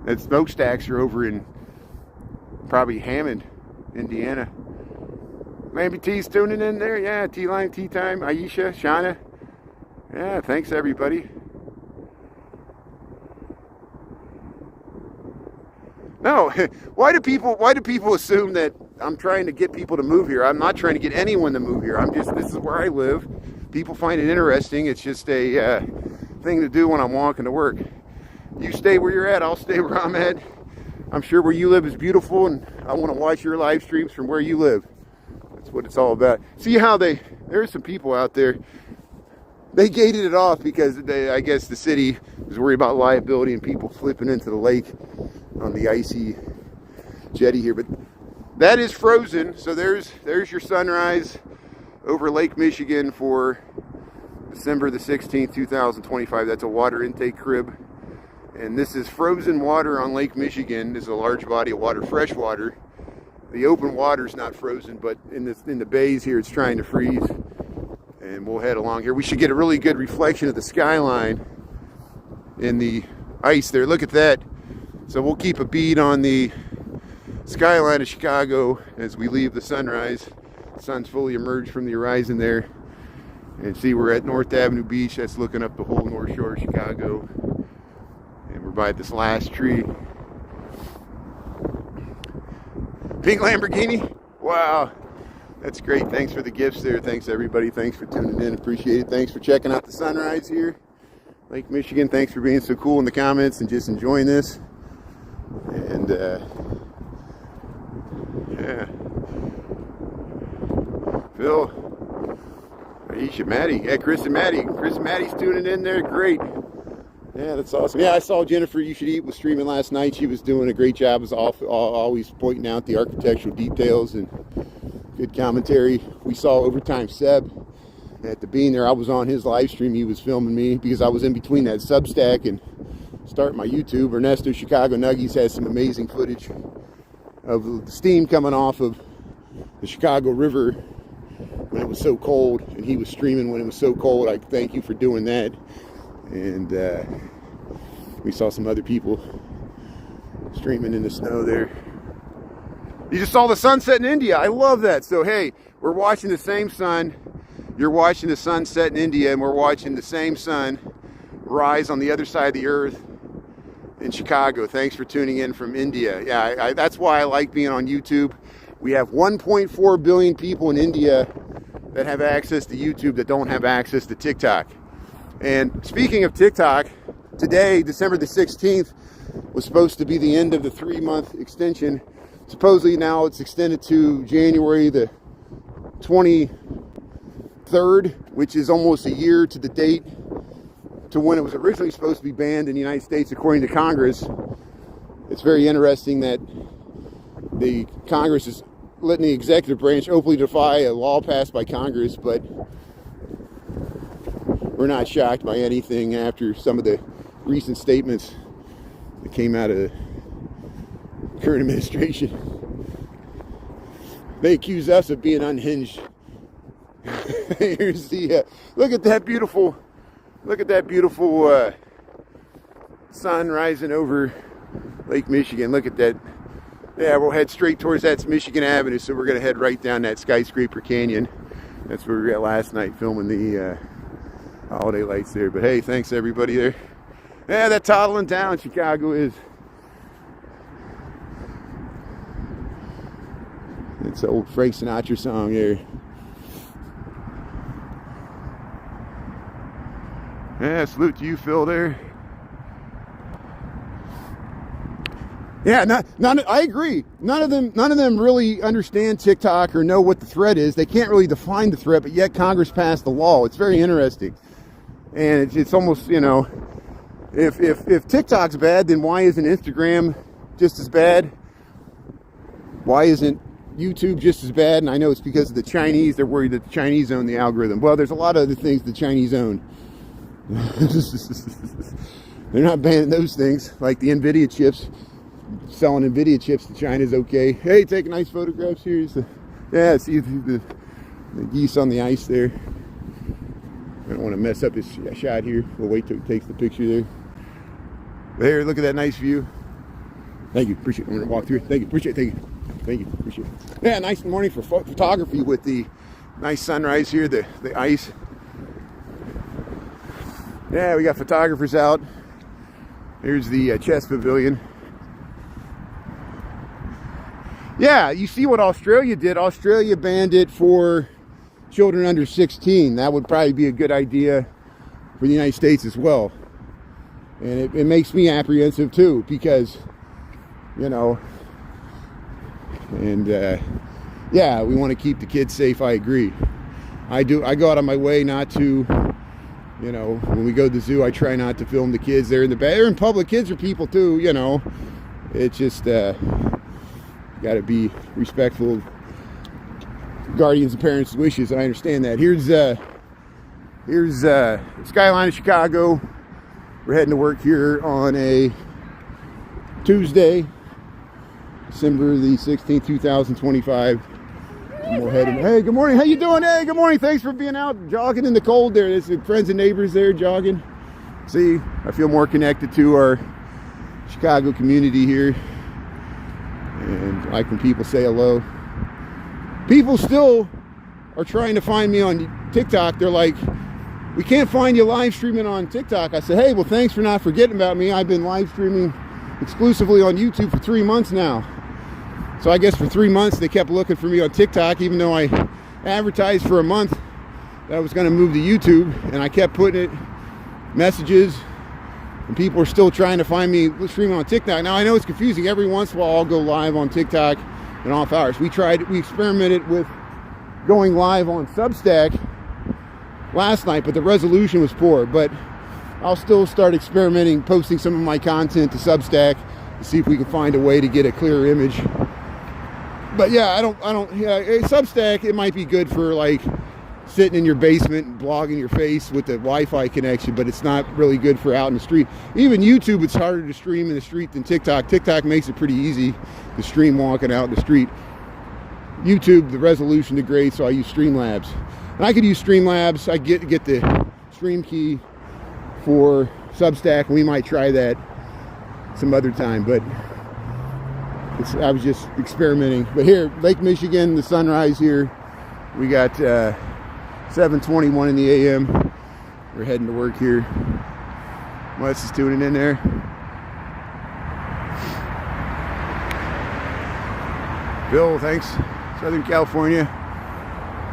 And smokestacks are over in probably Hammond, Indiana. Maybe T's tuning in there. Yeah, T-Line, Tea Time, Aisha, Shauna. Yeah, thanks everybody. No, why do people assume that I'm trying to get people to move here? I'm not trying to get anyone to move here. This is where I live. People find it interesting. It's just a thing to do when I'm walking to work. You stay where you're at, I'll stay where I'm at. I'm sure where you live is beautiful, and I want to watch your live streams from where you live. That's what it's all about. See how there's some people out there. They gated it off because I guess the city was worried about liability and people flipping into the lake on the icy jetty here. But that is frozen. So there's your sunrise over Lake Michigan for December the 16th, 2025. That's a water intake crib. And this is frozen water on Lake Michigan. This is a large body of water, fresh water. The open water is not frozen, but in the bays here, it's trying to freeze. And we'll head along here. We should get a really good reflection of the skyline in the ice there. Look at that. So we'll keep a bead on the skyline of Chicago as we leave the sunrise. The sun's fully emerged from the horizon there. And see, we're at North Avenue Beach. That's looking up the whole North Shore of Chicago. And we're by this last tree. Pink Lamborghini? Wow. That's great. Thanks for the gifts there. Thanks everybody. Thanks for tuning in. Appreciate it. Thanks for checking out the sunrise here. Lake Michigan. Thanks for being so cool in the comments and just enjoying this. And yeah. Phil, Aisha, Maddie. Yeah, Chris and Maddie. Chris and Maddie's tuning in there. Great. Yeah, that's awesome. Yeah, I saw Jennifer You Should Eat was streaming last night. She was doing a great job as always pointing out the architectural details and good commentary. We saw Overtime Seb at the Bean there. I was on his live stream. He was filming me because I was in between that Substack and starting my YouTube. Ernesto Chicago Nuggies has some amazing footage of the steam coming off of the Chicago River when it was so cold, and he was streaming when it was so cold. I thank you for doing that. And we saw some other people streaming in the snow there. You just saw the sunset in India. I love that. So hey, we're watching the same sun. You're watching the sunset in India, and we're watching the same sun rise on the other side of the earth in Chicago. Thanks for tuning in from India. Yeah, that's why I like being on YouTube. We have 1.4 billion people in India that have access to YouTube that don't have access to TikTok. And speaking of TikTok, today, December the 16th, was supposed to be the end of the 3-month extension. Supposedly now it's extended to January the 23rd, which is almost a year to the date to when it was originally supposed to be banned in the United States, according to Congress. It's very interesting that the Congress is letting the executive branch openly defy a law passed by Congress, but we're not shocked by anything after some of the recent statements that came out of the current administration. They accuse us of being unhinged. Here's the look at that beautiful sun rising over Lake Michigan. Look at that. Yeah, we'll head straight towards that's Michigan Avenue, so we're gonna head right down that skyscraper canyon. That's where we were at last night filming the holiday lights there. But hey, thanks everybody there. Yeah, that toddling town Chicago is. It's an old Frank Sinatra song there. Yeah, salute to you, Phil, there. Yeah, I agree. None of them really understand TikTok or know what the threat is. They can't really define the threat, but yet Congress passed the law. It's very interesting. And it's almost, you know, if TikTok's bad, then why isn't Instagram just as bad? Why isn't YouTube just as bad? And I know it's because of the Chinese. They're worried that the Chinese own the algorithm. Well, there's a lot of other things the Chinese own. They're not banning those things, like the NVIDIA chips. Selling NVIDIA chips to China is okay. Hey, take nice photographs here. Yeah, see the geese on the ice there. I don't want to mess up this shot here. We'll wait till it takes the picture there. There, look at that nice view. Thank you, appreciate it. I'm going to walk through it. Thank you, appreciate it. Thank you, appreciate it. Yeah, nice morning for photography with the nice sunrise here, the ice. Yeah, we got photographers out. Here's the chess pavilion. Yeah, you see what Australia did. Australia banned it for children under 16. That would probably be a good idea for the United States as well. And it makes me apprehensive too, because, you know, and yeah, we want to keep the kids safe. I agree. I go out of my way not to, you know, when we go to the zoo, I try not to film the kids. They're in public. Kids are people too, you know. It's just got to be respectful of guardians and parents' wishes. I understand that. Here's skyline of Chicago. We're heading to work here on a Tuesday, December the 16th, 2025. And we're heading. Hey, good morning. How you doing? Hey, good morning. Thanks for being out jogging in the cold there. There's friends and neighbors there jogging. See, I feel more connected to our Chicago community here. And like when people say hello. People still are trying to find me on TikTok. They're like, we can't find you live streaming on TikTok. I said, hey, well, thanks for not forgetting about me. I've been live streaming exclusively on YouTube for 3 months now. So I guess for 3 months they kept looking for me on TikTok, even though I advertised for a month that I was going to move to YouTube, and I kept putting it messages, and people are still trying to find me streaming on TikTok. Now I know it's confusing. Every once in a while I'll go live on TikTok in off hours. We experimented with going live on Substack last night, but the resolution was poor. But I'll still start experimenting, posting some of my content to Substack to see if we can find a way to get a clearer image. But yeah, Substack, it might be good for like sitting in your basement and blogging your face with the Wi-Fi connection, but it's not really good for out in the street. Even YouTube, it's harder to stream in the street than TikTok. TikTok makes it pretty easy to stream walking out in the street. YouTube, the resolution degrades, so I use Streamlabs. And I could use Streamlabs. I get the stream key for Substack. We might try that some other time, but I was just experimenting. But here, Lake Michigan, the sunrise here. We got 7:21 in the a.m. We're heading to work here. Wes is tuning in there. Bill, thanks. Southern California.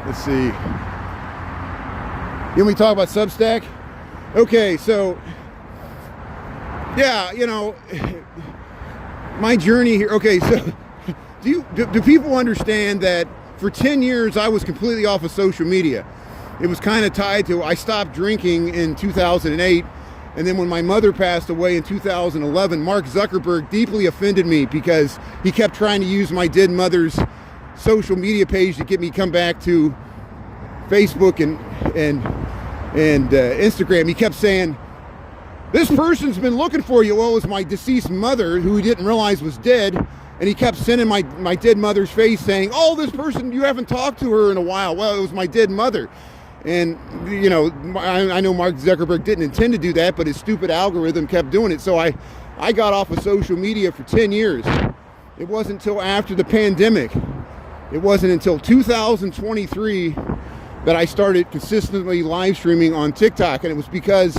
Let's see. You want me to talk about Substack? Okay, so yeah, you know, my journey here. Okay, so do people understand that for 10 years I was completely off of social media? It was kind of tied to, I stopped drinking in 2008, and then when my mother passed away in 2011, Mark Zuckerberg deeply offended me because he kept trying to use my dead mother's social media page to get me come back to Facebook and Instagram. He kept saying, this person's been looking for you. Well, it was my deceased mother, who he didn't realize was dead. And he kept sending my dead mother's face saying, oh, this person, you haven't talked to her in a while. Well, it was my dead mother. And, you know, I know Mark Zuckerberg didn't intend to do that, but his stupid algorithm kept doing it. So I got off of social media for 10 years. It wasn't until after the pandemic, it wasn't until 2023 that I started consistently live streaming on TikTok. And it was because,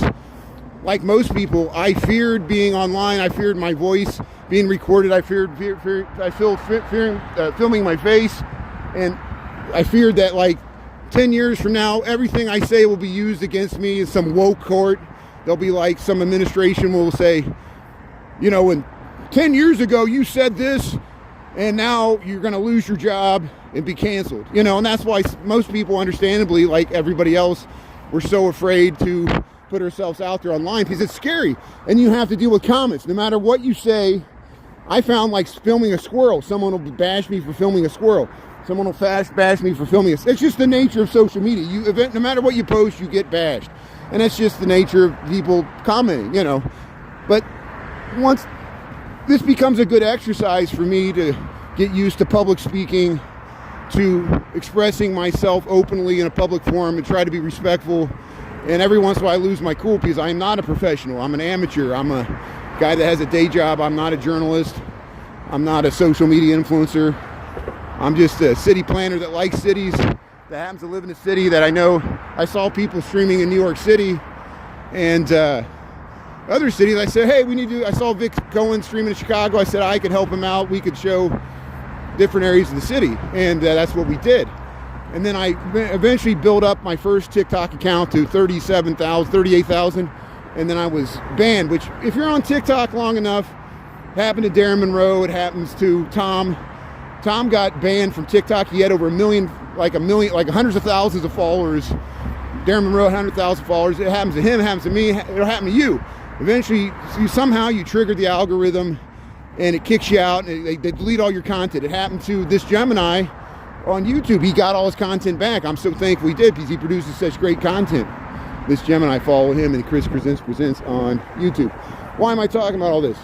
like most people, I feared being online. I feared my voice being recorded. I feared filming my face. And I feared that, like, 10 years from now, everything I say will be used against me in some woke court. There'll be like some administration will say, you know, and 10 years ago you said this, and now you're going to lose your job and be canceled. You know, and that's why most people, understandably, like everybody else, we're so afraid to put ourselves out there online because it's scary. And you have to deal with comments. No matter what you say, I found, like, filming a squirrel. Someone will bash me for filming a squirrel. Someone will bash me for filming it. It's just the nature of social media. No matter what you post, you get bashed. And that's just the nature of people commenting, you know. But once this becomes a good exercise for me to get used to public speaking, to expressing myself openly in a public forum and try to be respectful. And every once in a while I lose my cool because I'm not a professional. I'm an amateur. I'm a guy that has a day job. I'm not a journalist. I'm not a social media influencer. I'm just a city planner that likes cities, that happens to live in a city that I know. I saw people streaming in New York City and other cities. I said, hey, I saw Vic Cohen streaming in Chicago. I said I could help him out. We could show different areas of the city. And that's what we did. And then I eventually built up my first TikTok account to 38,000. And then I was banned, which, if you're on TikTok long enough, happened to Darren Monroe. It happens to Tom. Tom got banned from TikTok. He had over a million, like hundreds of thousands of followers. Darren Monroe had 100,000 followers. It happens to him, it happens to me, it'll happen to you. Eventually, somehow you trigger the algorithm and it kicks you out and they delete all your content. It happened to this Gemini on YouTube. He got all his content back. I'm so thankful he did because he produces such great content. This Gemini, follow him, and Chris Presents on YouTube. Why am I talking about all this?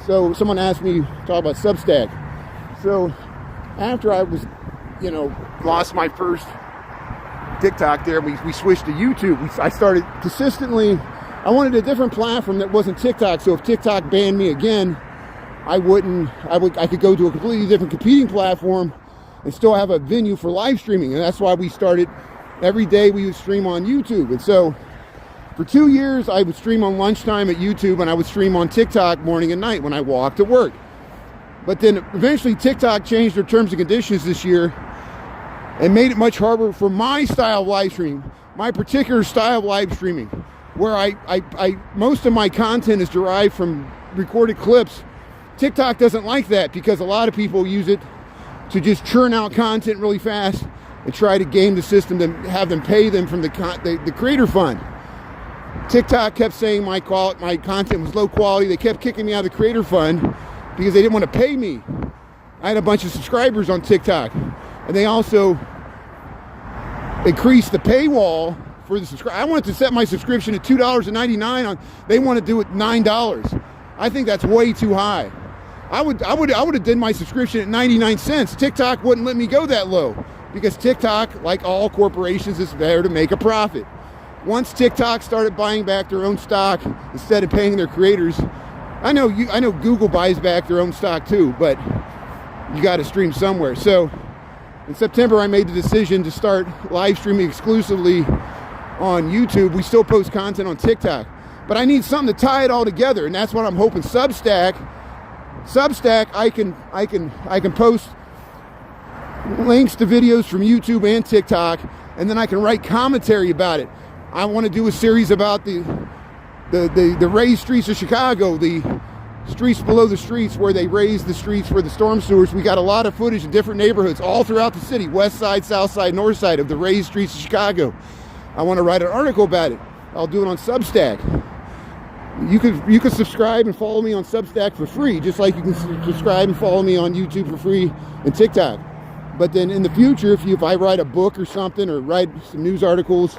So someone asked me to talk about Substack. So after I was, you know, lost my first TikTok there, we switched to YouTube. I started consistently, I wanted a different platform that wasn't TikTok. So if TikTok banned me again, I could go to a completely different competing platform and still have a venue for live streaming. And that's why we started, every day we would stream on YouTube. And so for 2 years, I would stream on lunchtime at YouTube, and I would stream on TikTok morning and night when I walked to work. But then eventually TikTok changed their terms and conditions this year and made it much harder for my style of live stream, my particular style of live streaming, where I most of my content is derived from recorded clips. TikTok doesn't like that because a lot of people use it to just churn out content really fast and try to game the system to have them pay them from the creator fund. TikTok kept saying my content was low quality. They kept kicking me out of the creator fund because they didn't want to pay me. I had a bunch of subscribers on TikTok, and they also increased the paywall for the subscriber. I wanted to set my subscription at $2.99. They want to do it $9. I think that's way too high. I would have done my subscription at 99 cents. TikTok wouldn't let me go that low because TikTok, like all corporations, is there to make a profit. Once TikTok started buying back their own stock instead of paying their creators, I know Google buys back their own stock too, but you got to stream somewhere. So in September, I made the decision to start live streaming exclusively on YouTube. We still post content on TikTok, but I need something to tie it all together, and that's what I'm hoping. Substack, I can post links to videos from YouTube and TikTok, and then I can write commentary about it. I want to do a series about the raised streets of Chicago, the streets below the streets where they raised the streets for the storm sewers. We got a lot of footage in different neighborhoods all throughout the city, west side, south side, north side of the raised streets of Chicago. I want to write an article about it. I'll do it on Substack. You could subscribe and follow me on Substack for free, just like you can subscribe and follow me on YouTube for free and TikTok. But then in the future, if I write a book or something, or write some news articles,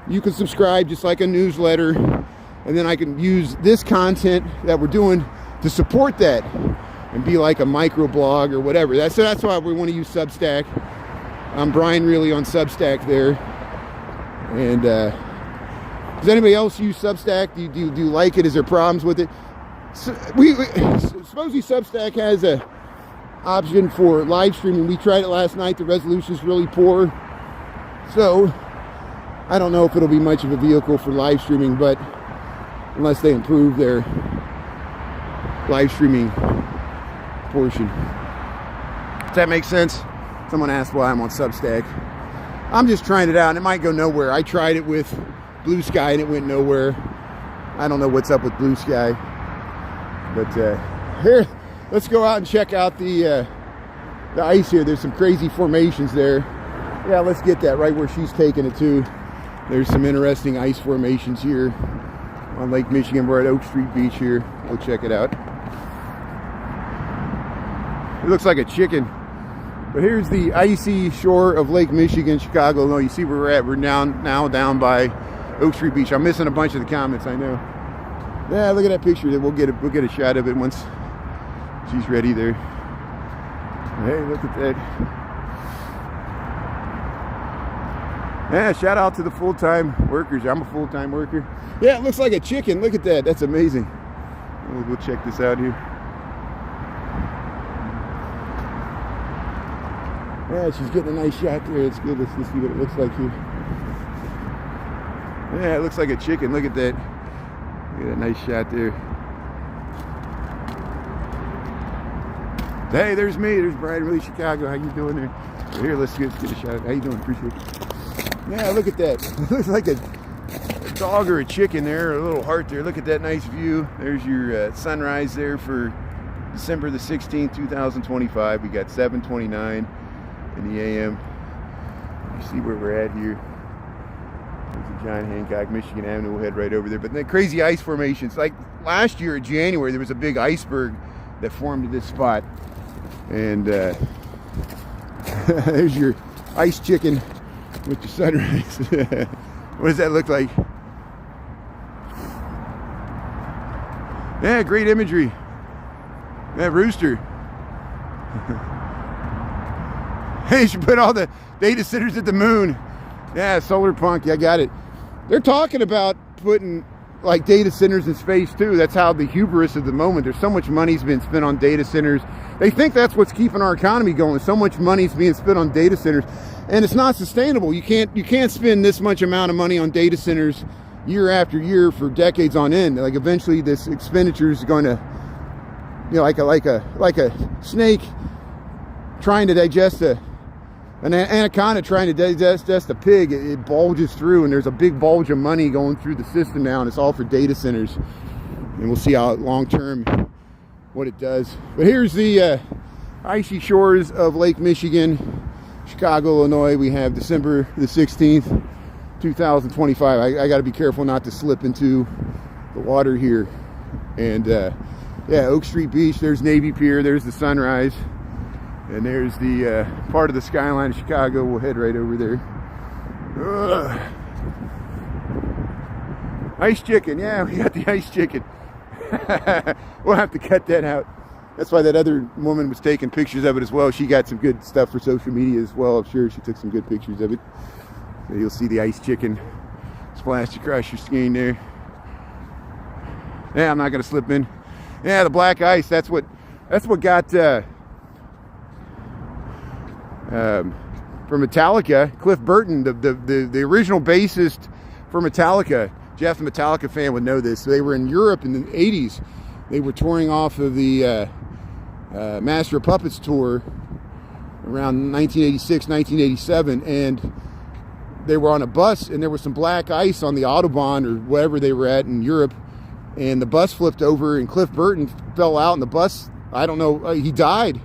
you can subscribe just like a newsletter, and then I can use this content that we're doing to support that and be like a microblog or whatever. That's why we want to use Substack. I'm Brian Reilly on Substack there. And does anybody else use Substack? Do you like it? Is there problems with it? So supposedly Substack has a option for live streaming. We tried it last night. The resolution is really poor, so I don't know if it'll be much of a vehicle for live streaming, but unless they improve their live streaming portion. Does that make sense? Someone asked why I'm on Substack. I'm just trying it out, and it might go nowhere. I tried it with Blue Sky and it went nowhere. I don't know what's up with Blue Sky, but here, let's go out and check out the ice here. There's some crazy formations there. Yeah, let's get that right where she's taking it to. There's some interesting ice formations here on Lake Michigan. We're at Oak Street Beach here. We'll check it out. It looks like a chicken. But here's the icy shore of Lake Michigan, Chicago, Illinois. You see where we're at. We're now down by Oak Street Beach. I'm missing a bunch of the comments, I know. Yeah, look at that picture. We'll get a shot of it once she's ready there. Hey, look at that. Yeah, shout out to the full-time workers. I'm a full-time worker. Yeah, it looks like a chicken. Look at that. That's amazing. We'll check this out here. Yeah, she's getting a nice shot there. It's good. Let's see what it looks like here. Yeah, it looks like a chicken. Look at that. Look at that nice shot there. Hey, there's me. There's Brian Reilly, Chicago. How you doing there? Here, let's get a shot. How you doing? Appreciate it. Yeah, look at that. It looks like a dog or a chicken there, a little heart there. Look at that nice view. There's your sunrise there for December the 16th, 2025. We got 7:29 in the AM. You see where we're at here. There's a John Hancock, Michigan Avenue. We'll head right over there. But the crazy ice formations. Like last year in January, there was a big iceberg that formed at this spot. And there's your ice chicken with the sunrise. What does that look like? Yeah, great imagery. That rooster. Hey, you should put all the data centers at the moon. Yeah, solar punk. Yeah, I got it. They're talking about putting like data centers in space too. That's how the hubris of the moment. There's so much money's been spent on data centers. They think that's what's keeping our economy going. So much money's being spent on data centers, and it's not sustainable. You can't spend this much amount of money on data centers year after year for decades on end. Like eventually, this expenditure is going to, you know, like a snake trying to digest an anaconda trying to digest a pig. It bulges through, and there's a big bulge of money going through the system now, and it's all for data centers. And we'll see how long term what it does. But here's the icy shores of Lake Michigan, Chicago, Illinois. We have December the 16th, 2025. I got to be careful not to slip into the water here. And yeah, Oak Street Beach. There's Navy Pier. There's the sunrise. And there's the part of the skyline of Chicago. We'll head right over there. Ice chicken. Yeah, we got the ice chicken. We'll have to cut that out. That's why that other woman was taking pictures of it as well. She got some good stuff for social media as well. I'm sure she took some good pictures of it. So you'll see the ice chicken splashed across your screen there. Yeah, I'm not going to slip in. Yeah, the black ice. That's what got... for Metallica, Cliff Burton, the original bassist for Metallica. Jeff, the Metallica fan, would know this. So they were in Europe in the 80s. They were touring off of the Master of Puppets tour around 1986, 1987, and they were on a bus, and there was some black ice on the Autobahn or wherever they were at in Europe, and the bus flipped over, and Cliff Burton fell out, and the bus, I don't know, he died.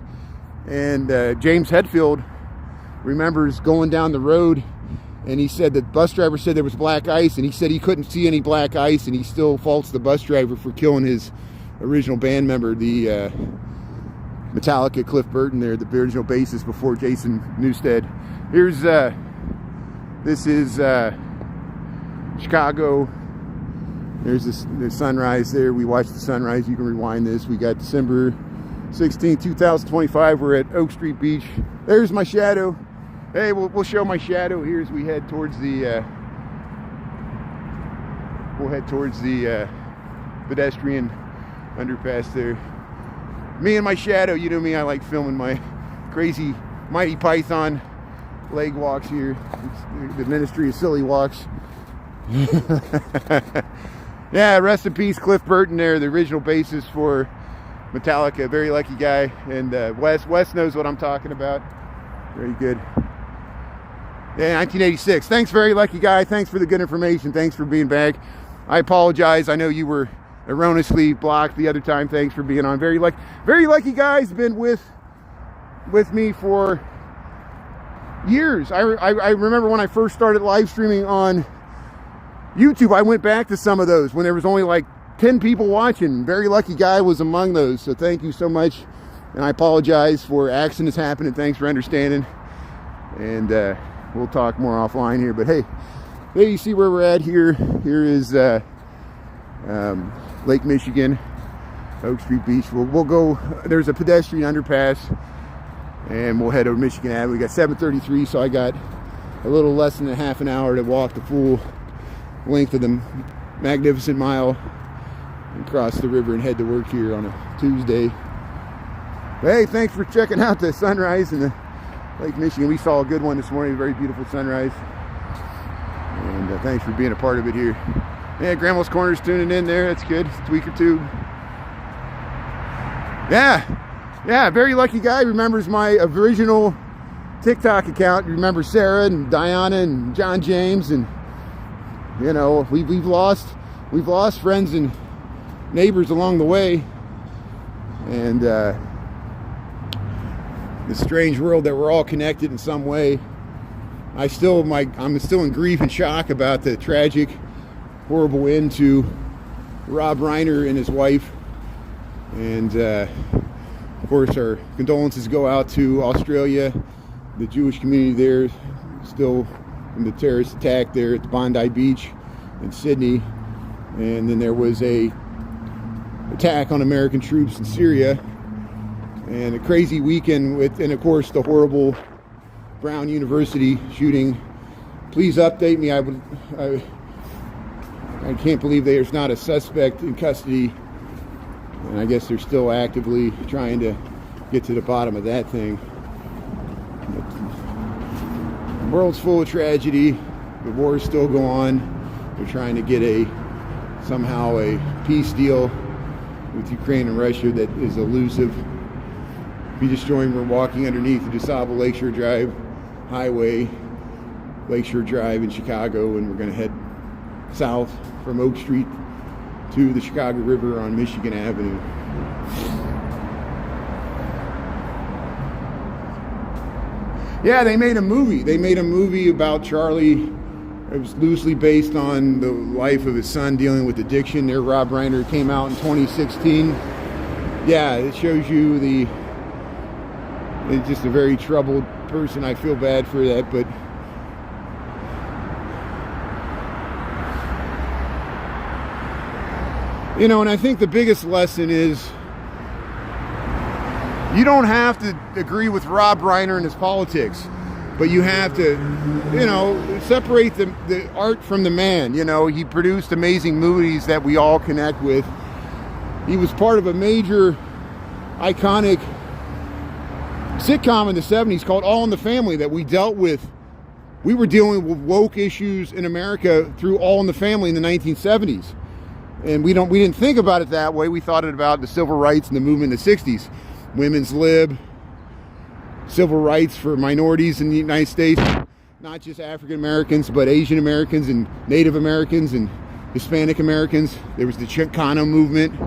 And James Hetfield remembers going down the road, and he said the bus driver said there was black ice, and he said he couldn't see any black ice, and he still faults the bus driver for killing his original band member, the Metallica, Cliff Burton there, the original bassist before Jason Newsted. Here's, this is Chicago. There's the sunrise there. We watched the sunrise. You can rewind this. We got December 16, 2025. We're at Oak Street Beach. There's my shadow. Hey, we'll show my shadow here as we head towards the pedestrian underpass there. Me and my shadow. You know me, I like filming my crazy Mighty Python leg walks here. It's the Ministry of Silly Walks. Yeah, rest in peace Cliff Burton there, the original bassist for Metallica. Very lucky guy. And Wes knows what I'm talking about. Very good. Yeah, 1986. Thanks, very lucky guy. Thanks for the good information. Thanks for being back. I apologize. I know you were erroneously blocked the other time. Thanks for being on. Very lucky guy's been with me for years. I remember when I first started live streaming on YouTube, I went back to some of those when there was only like 10 people watching. Very lucky guy was among those. So thank you so much. And I apologize for accidents happening. Thanks for understanding. And we'll talk more offline here. But hey, there you see where we're at here. Here is Lake Michigan, Oak Street Beach. We'll go, there's a pedestrian underpass and we'll head over Michigan Avenue. We got 7:33, so I got a little less than a half an hour to walk the full length of the Magnificent Mile and cross the river and head to work here on a Tuesday. Hey, thanks for checking out the sunrise in the Lake Michigan. We saw a good one this morning, a very beautiful sunrise. And thanks for being a part of it here. Yeah, Grandma's Corner's tuning in there. That's good. Tweaker Tube. Yeah, very lucky guy. Remembers my original TikTok account. Remember Sarah and Diana and John James, and you know, we've lost friends and neighbors along the way, and the strange world that we're all connected in some way. I'm still in grief and shock about the tragic, horrible end to Rob Reiner and his wife, and of course our condolences go out to Australia, the Jewish community there, still from the terrorist attack there at the Bondi Beach in Sydney. And then there was a attack on American troops in Syria, and a crazy weekend with, and of course the horrible Brown University shooting. Please update me. I can't believe there's not a suspect in custody, and I guess they're still actively trying to get to the bottom of that thing. The world's full of tragedy. The wars still go on. They're trying to get somehow a peace deal with Ukraine and Russia that is elusive. Be destroying. We're walking underneath the DeSable Lakeshore Drive Highway, Lakeshore Drive in Chicago, and we're going to head south from Oak Street to the Chicago River on Michigan Avenue. Yeah, they made a movie about Charlie. It was loosely based on the life of his son dealing with addiction. There, Rob Reiner, came out in 2016. Yeah, it shows you it's just a very troubled person. I feel bad for that, but you know, and I think the biggest lesson is you don't have to agree with Rob Reiner and his politics, but you have to, you know, separate the art from the man. You know, he produced amazing movies that we all connect with. He was part of a major, iconic sitcom in the 70s called All in the Family that we dealt with. We were dealing with woke issues in America through All in the Family in the 1970s. And we didn't think about it that way. We thought it about the civil rights and the movement in the 60s. Women's lib, civil rights for minorities in the United States, not just African Americans, but Asian Americans and Native Americans and Hispanic Americans. There was the Chicano movement.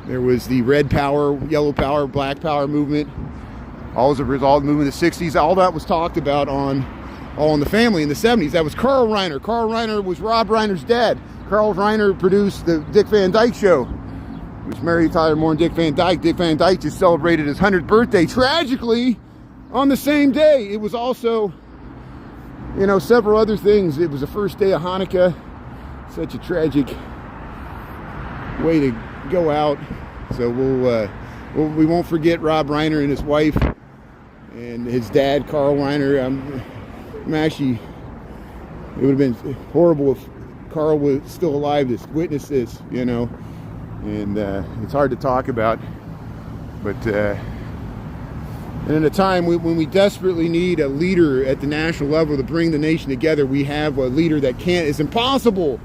There was the Red Power, Yellow Power, Black Power movement. All as a result of the movement in the 60s. All that was talked about on All in the Family in the 70s. That was Carl Reiner. Carl Reiner was Rob Reiner's dad. Carl Reiner produced the Dick Van Dyke Show. which Mary Tyler Moore and Dick Van Dyke. Dick Van Dyke just celebrated his 100th birthday, tragically, on the same day. It was also, you know, several other things. It was the first day of Hanukkah. Such a tragic way to go out. So we won't forget Rob Reiner and his wife and his dad, Carl Reiner. I'm actually, it would have been horrible if Carl was still alive to witness this, you know. And it's hard to talk about. But and in a time when we desperately need a leader at the national level to bring the nation together, we have a leader that can't. It's impossible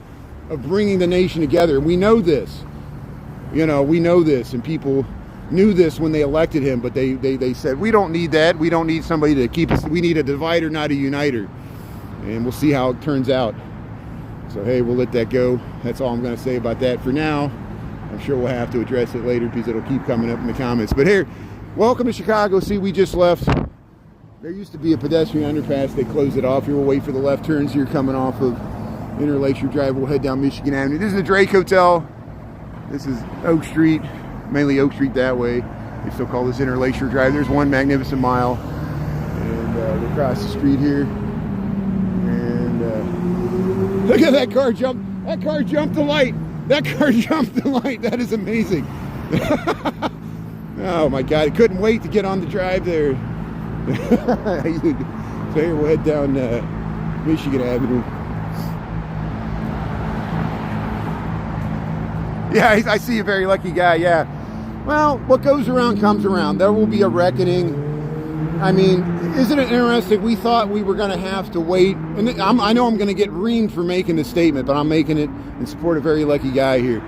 of bringing the nation together. We know this. You know, we know this, and people knew this when they elected him, but they said, we don't need that. We don't need somebody to keep us. We need a divider, not a uniter. And we'll see how it turns out. So, hey, we'll let that go. That's all I'm going to say about that for now. I'm sure we'll have to address it later because it'll keep coming up in the comments. But here, welcome to Chicago. See, we just left. There used to be a pedestrian underpass. They closed it off. Here, we'll wait for the left turns here coming off of Inner Lakeshore Drive. We'll head down Michigan Avenue. This is the Drake Hotel. This is Oak Street, mainly Oak Street that way. They still call this Inner Lakeshore Drive. There's one magnificent mile. And we're across the street here. And look at that car jump. That car jumped the light. That car jumped the light. That is amazing. Oh my God. I couldn't wait to get on the drive there. So here we'll head down Michigan Avenue. Yeah, I see a very lucky guy, yeah. Well, what goes around comes around. There will be a reckoning. I mean, isn't it interesting? We thought we were going to have to wait. And I know I'm going to get reamed for making this statement, but I'm making it in support of a very lucky guy here.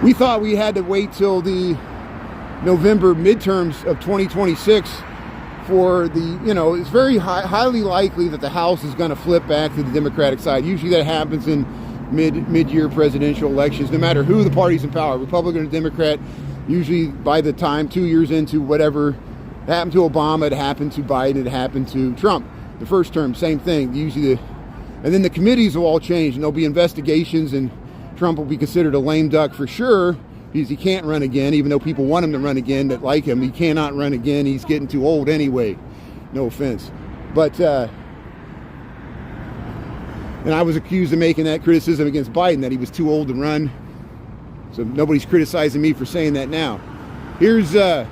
We thought we had to wait till the November midterms of 2026 for the, you know, it's very highly likely that the House is going to flip back to the Democratic side. Usually that happens in mid-year presidential elections, no matter who the party's in power, Republican or Democrat. Usually by the time 2 years into whatever happened to Obama, it happened to Biden, it happened to Trump. The first term, same thing. Usually and then the committees will all change, and there'll be investigations, and Trump will be considered a lame duck for sure, because he can't run again, even though people want him to run again that like him. He cannot run again. He's getting too old anyway. No offense. But and I was accused of making that criticism against Biden, that he was too old to run. So nobody's criticizing me for saying that now. Here's, but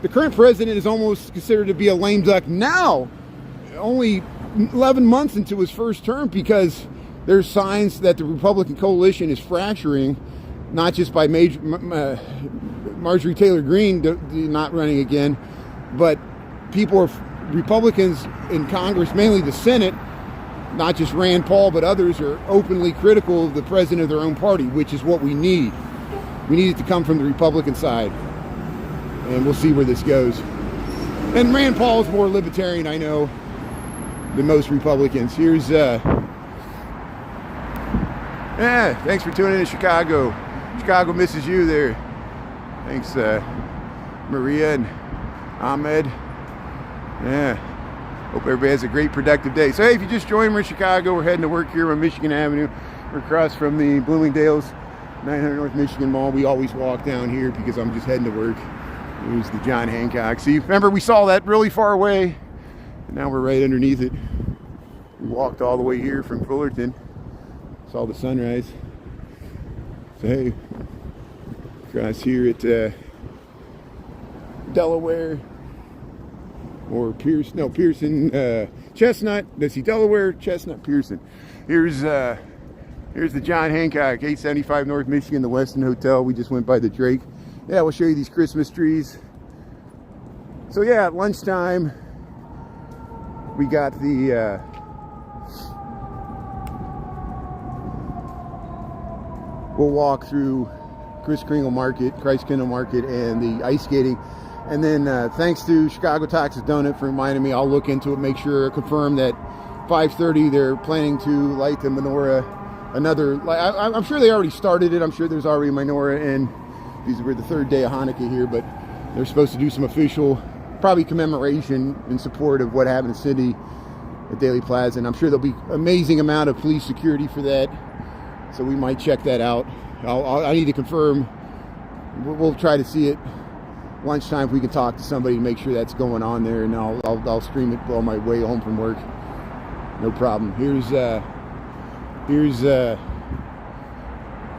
the current president is almost considered to be a lame duck now, only 11 months into his first term, because there's signs that the Republican coalition is fracturing, not just by Marjorie Taylor Greene not running again, but Republicans in Congress, mainly the Senate, not just Rand Paul, but others, are openly critical of the president of their own party, which is what we need. We need it to come from the Republican side. And we'll see where this goes. And Rand Paul is more libertarian, I know, than most Republicans. Here's, thanks for tuning in to Chicago. Chicago misses you there. Thanks, Maria and Ahmed. Yeah. Hope everybody has a great, productive day. So, hey, if you just joined, we're in Chicago. We're heading to work here on Michigan Avenue. We're across from the Bloomingdale's 900 North Michigan Mall. We always walk down here because I'm just heading to work. Here's the John Hancock. See, remember we saw that really far away, and now we're right underneath it. We walked all the way here from Fullerton. Saw the sunrise. So, hey, across here at Delaware. Or Pearson, Chestnut. Let's see, Delaware, Chestnut, Pearson. Here's the John Hancock, 875 North Michigan, the Westin Hotel. We just went by the Drake. Yeah, we'll show you these Christmas trees. So yeah, at lunchtime, we got the we'll walk through Christ Kringle Market and the ice skating. And then thanks to Chicago Taxes Donut for reminding me. I'll look into it, make sure, confirm that 5:30 they're planning to light the menorah. I'm sure they already started it. I'm sure there's already a menorah, and we're the third day of Hanukkah here, but they're supposed to do some official, probably commemoration in support of what happened in Sydney at Daily Plaza. And I'm sure there'll be amazing amount of police security for that. So we might check that out. I need to confirm. We'll try to see it lunchtime if we can talk to somebody to make sure that's going on there, and I'll stream it on my way home from work. No problem. Here's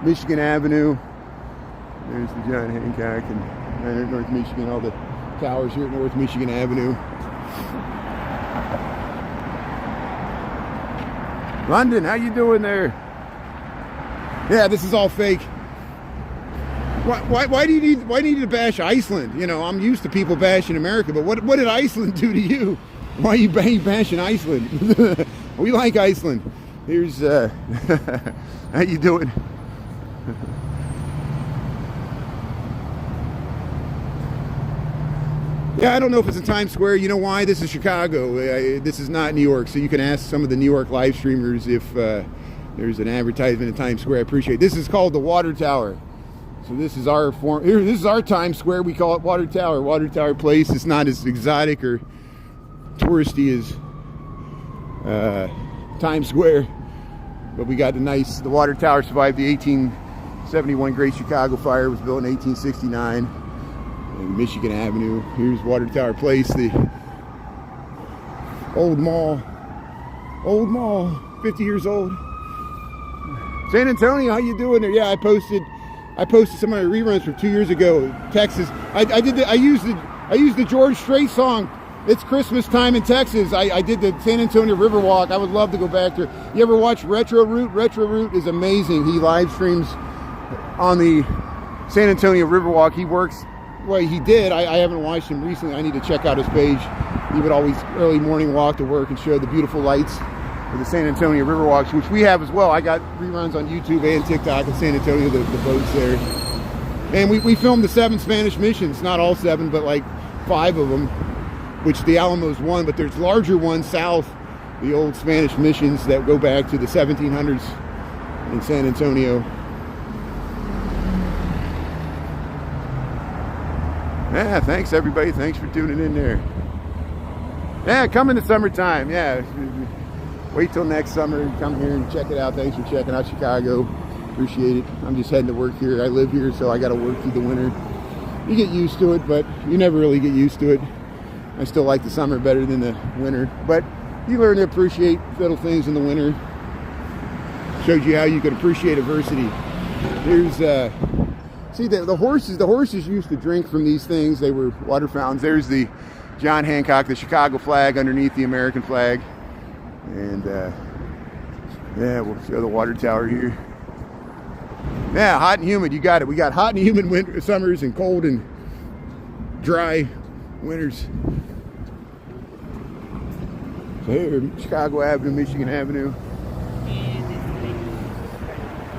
Michigan Avenue. There's the John Hancock and North Michigan, all the towers here at North Michigan Avenue. London, how you doing there? Yeah, this is all fake. Why do you need to bash Iceland? You know, I'm used to people bashing America, but what did Iceland do to you? Why are you bashing Iceland? We like Iceland. Here's how you doing? Yeah, I don't know if it's in Times Square. You know why? This is Chicago. This is not New York. So you can ask some of the New York live streamers if there's an advertisement in Times Square. I appreciate it. This is called the Water Tower. So this is our this is our Times Square. We call it Water Tower. Water Tower Place. It's not as exotic or touristy as Times Square, but we got the Water Tower survived the 1871 Great Chicago Fire. It was built in 1869. And Michigan Avenue. Here's Water Tower Place, the old mall, 50 years old. San Antonio, how you doing there? Yeah, I posted some of my reruns from 2 years ago. Texas. I used the George Strait song. It's Christmas time in Texas. I did the San Antonio Riverwalk. I would love to go back there. You ever watch Retro Route? Retro Route is amazing. He live streams on the San Antonio Riverwalk. He works. Well, he did. I haven't watched him recently. I need to check out his page. He would always early morning walk to work and show the beautiful lights of the San Antonio Riverwalks, which we have as well. I got reruns on YouTube and TikTok in San Antonio, the boats there. And we filmed the 7 Spanish missions, not all 7, but like 5 of them, which the Alamo's one, but there's larger ones south, the old Spanish missions that go back to the 1700s in San Antonio. Yeah, thanks everybody. Thanks for tuning in there. Yeah, come in the summertime. Yeah, wait till next summer. Come here and check it out. Thanks for checking out Chicago. Appreciate it. I'm just heading to work here. I live here, so I got to work through the winter. You get used to it, but you never really get used to it. I still like the summer better than the winter, but you learn to appreciate little things in the winter. Shows you how you can appreciate adversity. Here's see, the horses used to drink from these things. They were water fountains. There's the John Hancock, the Chicago flag underneath the American flag. And yeah, we'll show the water tower here. Yeah, hot and humid. You got it. We got hot and humid summers and cold and dry winters. So here, Chicago Avenue, Michigan Avenue.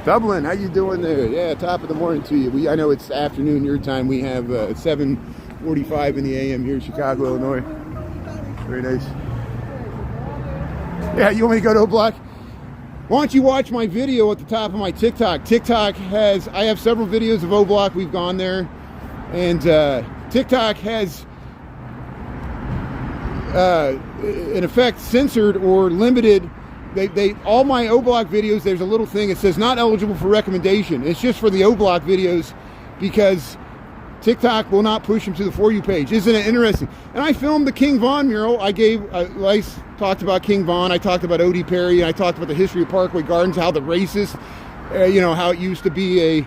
Dublin, how you doing there? Yeah, top of the morning to you. I know it's afternoon your time. We have 7:45 in the a.m. here in Chicago, Illinois. Very nice. Yeah, you want me to go to O'Block? Why don't you watch my video at the top of my TikTok? I have several videos of O'Block. We've gone there. And TikTok has, in effect, censored or limited all my O-Block videos. There's a little thing that says not eligible for recommendation. It's just for the O-Block videos because TikTok will not push them to the For You page. Isn't it interesting? And I filmed the King Von mural. I talked about King Von. I talked about O.D. Perry. And I talked about the history of Parkway Gardens, how the racist, how it used to be a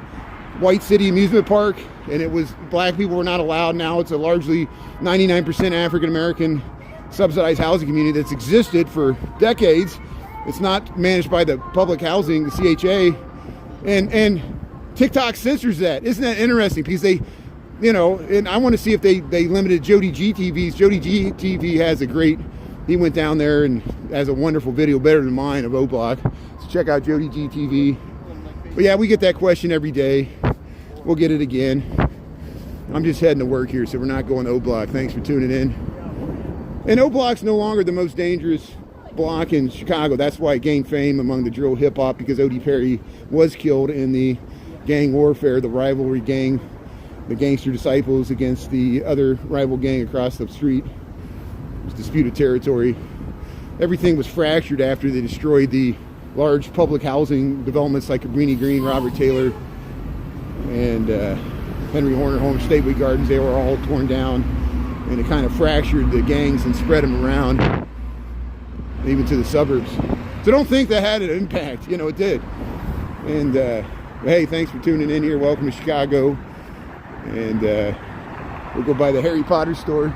white city amusement park and it was black people were not allowed. Now it's a largely 99% African-American subsidized housing community that's existed for decades. It's not managed by the public housing, the CHA, and TikTok censors that. Isn't that interesting? Because they, and I want to see if they limited Jody G TV's. Jody G TV has a great, he went down there and has a wonderful video, better than mine, of O-Block. So check out Jody G TV. But yeah, we get that question every day. We'll get it again. I'm just heading to work here, so we're not going to O-Block. Thanks for tuning in. And O-Block's no longer the most dangerous block in Chicago. That's why it gained fame among the drill hip hop, because O.D. Perry was killed in the gang warfare, the rivalry gang, the Gangster Disciples against the other rival gang across the street. It was disputed territory. Everything was fractured after they destroyed the large public housing developments like Cabrini Green, Robert Taylor, and Henry Horner Home, Stateway Gardens. They were all torn down, and it kind of fractured the gangs and spread them around, even to the suburbs. So don't think that had an impact. You know, it did. And hey, thanks for tuning in here. Welcome to Chicago. And we'll go by the Harry Potter store.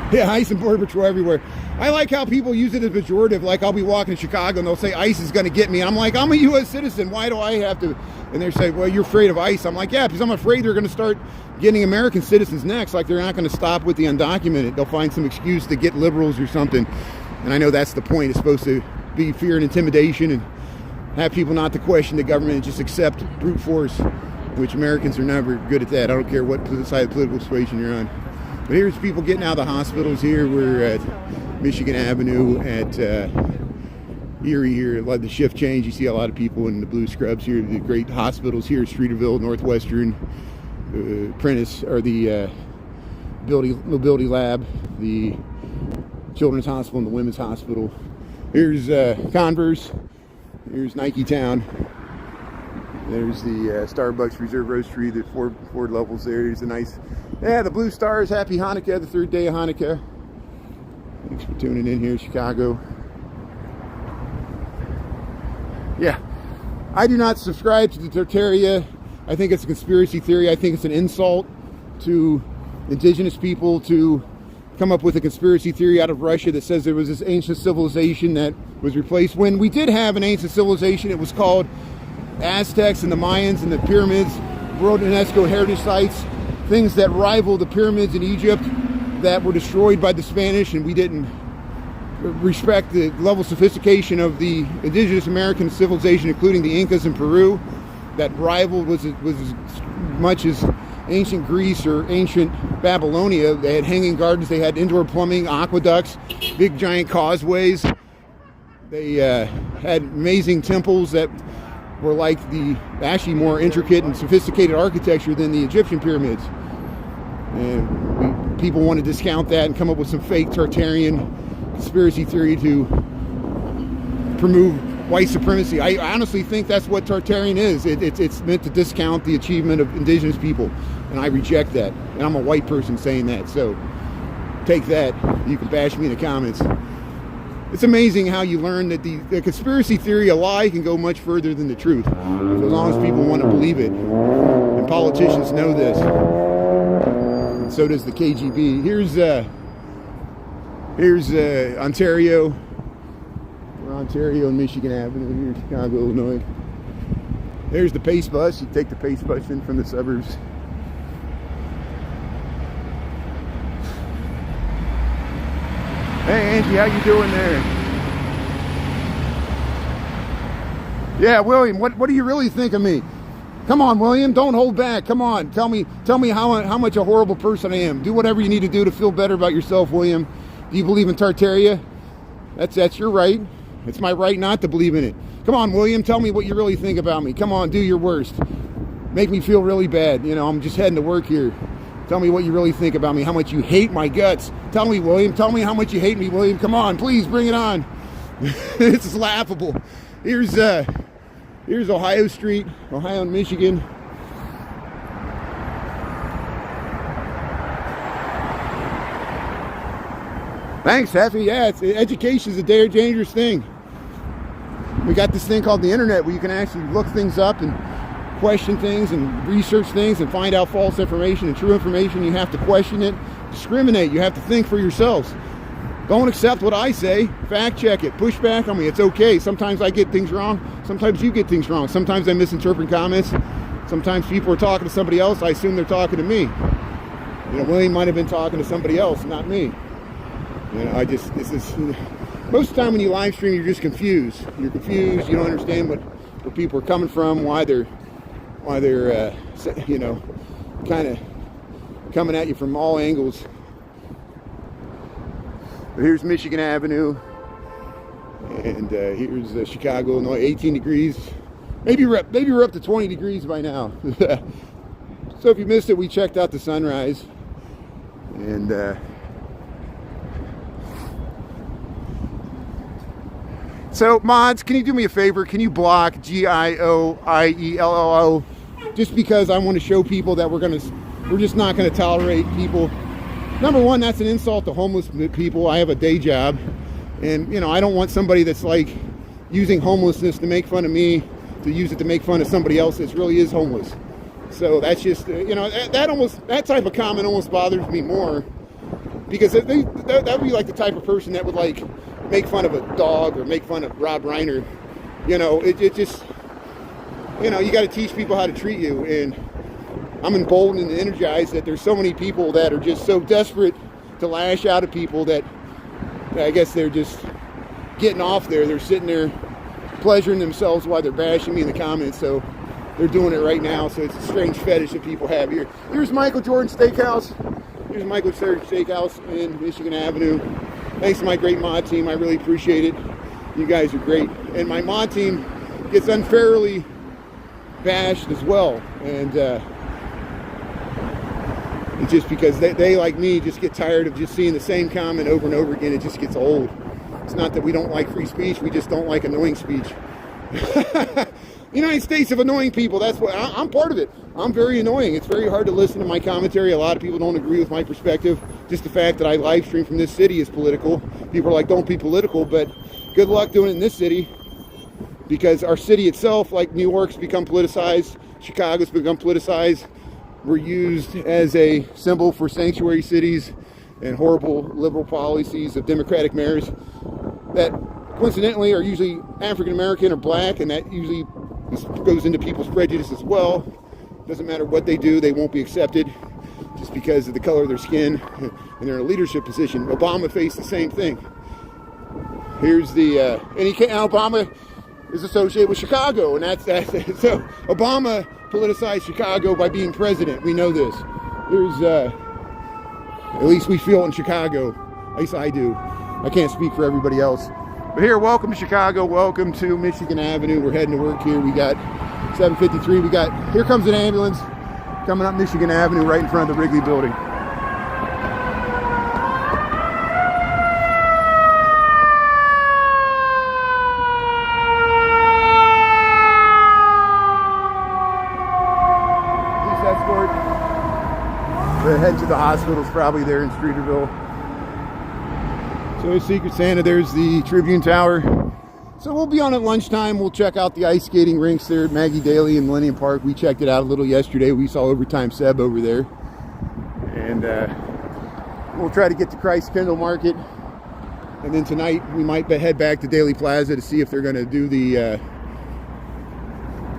Yeah, ICE and Border Patrol everywhere. I like how people use it as pejorative. Like, I'll be walking in Chicago and they'll say ICE is going to get me. And I'm like, I'm a U.S. citizen. Why do I have to? And they're saying, well, you're afraid of ICE. I'm like, yeah, because I'm afraid they're going to start getting American citizens next. Like, they're not going to stop with the undocumented. They'll find some excuse to get liberals or something. And I know that's the point. It's supposed to be fear and intimidation and have people not to question the government and just accept brute force, which Americans are never good at that. I don't care what side of the political persuasion you're on. But here's people getting out of the hospitals here. We're at Michigan Avenue at Erie here. Let the shift change. You see a lot of people in the blue scrubs here. The great hospitals here, Streeterville, Northwestern, Prentice, or the Mobility Lab, the Children's Hospital and the Women's Hospital. Here's Converse. Here's Nike Town. There's the Starbucks Reserve Roastery, the four levels there. There's a nice, yeah, the Blue Stars. Happy Hanukkah, the third day of Hanukkah. Thanks for tuning in here, Chicago. Yeah, I do not subscribe to the Tartaria. I think it's a conspiracy theory. I think it's an insult to indigenous people to come up with a conspiracy theory out of Russia that says there was this ancient civilization that was replaced. When we did have an ancient civilization, it was called Aztecs and the Mayans and the pyramids, World UNESCO Heritage Sites, things that rival the pyramids in Egypt that were destroyed by the Spanish, and we didn't respect the level of sophistication of the indigenous American civilization, including the Incas in Peru, that rivaled was as much as ancient Greece or ancient Babylonia. They had hanging gardens, they had indoor plumbing, aqueducts, big giant causeways. They had amazing temples that were like actually more intricate and sophisticated architecture than the Egyptian pyramids. And people want to discount that and come up with some fake Tartarian conspiracy theory to promote white supremacy. I honestly think that's what Tartarian is. It's meant to discount the achievement of indigenous people, and I reject that. And I'm a white person saying that, so take that. You can bash me in the comments. It's amazing how you learn that the conspiracy theory, a lie, can go much further than the truth, so as long as people want to believe it. And politicians know this. And so does the KGB. Here's Ontario. We're Ontario and Michigan Avenue here in Chicago, Illinois. There's the Pace bus. You take the Pace bus in from the suburbs. Hey Angie, how you doing there? Yeah, William, what do you really think of me? Come on, William, don't hold back. Come on, tell me how much a horrible person I am. Do whatever you need to do to feel better about yourself, William. Do you believe in Tartaria? That's your right. It's my right not to believe in it. Come on, William, tell me what you really think about me. Come on, do your worst. Make me feel really bad. You know, I'm just heading to work here. Tell me what you really think about me, how much you hate my guts. Tell me, William. Tell me how much you hate me, William. Come on, please, bring it on. This is laughable. Here's Ohio Street, Ohio and Michigan. Thanks, Effie. Yeah, education is a dangerous thing. We got this thing called the internet where you can actually look things up and question things and research things and find out false information and true information. You have to question it, discriminate. You have to think for yourselves. Don't accept what I say. Fact check it. Push back on me. It's okay. Sometimes I get things wrong. Sometimes you get things wrong. Sometimes I misinterpret comments. Sometimes people are talking to somebody else. I assume they're talking to me. You know, William might have been talking to somebody else, not me. You know, most of the time when you live stream, you're just confused. You're confused. You don't understand where people are coming from, why they're you know, kind of coming at you from all angles. But here's Michigan Avenue, and here's Chicago, Illinois, 18 degrees. Maybe we're up to 20 degrees by now. So if you missed it, we checked out the sunrise, and So mods, can you do me a favor? Can you block GIOIELLO? Just because I want to show people that we're just not gonna tolerate people. Number one, that's an insult to homeless people. I have a day job, and you know, I don't want somebody that's like using homelessness to make fun of me, to use it to make fun of somebody else that really is homeless. So that's just, you know, that type of comment almost bothers me more, because that would be like the type of person that would like make fun of a dog or make fun of Rob Reiner. You know, it just, you know, you got to teach people how to treat you. And I'm emboldened and energized that there's so many people that are just so desperate to lash out at people that I guess they're just getting off there. They're sitting there pleasuring themselves while they're bashing me in the comments. So they're doing it right now. So it's a strange fetish that people have here. Here's Michael Jordan Steakhouse. Here's Michael Jordan Steakhouse in Michigan Avenue. Thanks to my great mod team. I really appreciate it. You guys are great. And my mod team gets unfairly bashed as well. And it's just because they, like me, just get tired of just seeing the same comment over and over again. It just gets old. It's not that we don't like free speech. We just don't like annoying speech. United States of annoying people. That's what I'm part of it. I'm very annoying. It's very hard to listen to my commentary. A lot of people don't agree with my perspective. Just the fact that I live stream from this city is political. People are like, don't be political, but good luck doing it in this city, because our city itself, like New York's become politicized, Chicago's become politicized. We're used as a symbol for sanctuary cities and horrible liberal policies of Democratic mayors that coincidentally are usually African American or black, and that usually goes into people's prejudice as well. Doesn't matter what they do, they won't be accepted just because of the color of their skin, and they're in a leadership position. Obama faced the same thing. Here's the Obama is associated with Chicago, and that's so Obama politicized Chicago by being president. We know this. There's at least we feel in Chicago. At least I do. I can't speak for everybody else. But here, welcome to Chicago. Welcome to Michigan Avenue. We're heading to work here. We got 7:53. We got, here comes an ambulance coming up Michigan Avenue right in front of the Wrigley building. Police escort. They're heading to the hospitals, probably there in Streeterville. So there's Secret Santa, there's the Tribune Tower. So we'll be on at lunchtime. We'll check out the ice skating rinks there at Maggie Daly and Millennium Park. We checked it out a little yesterday. We saw Overtime Seb over there. And we'll try to get to Christ Kendall Market. And then tonight we might head back to Daily Plaza to see if they're going to do the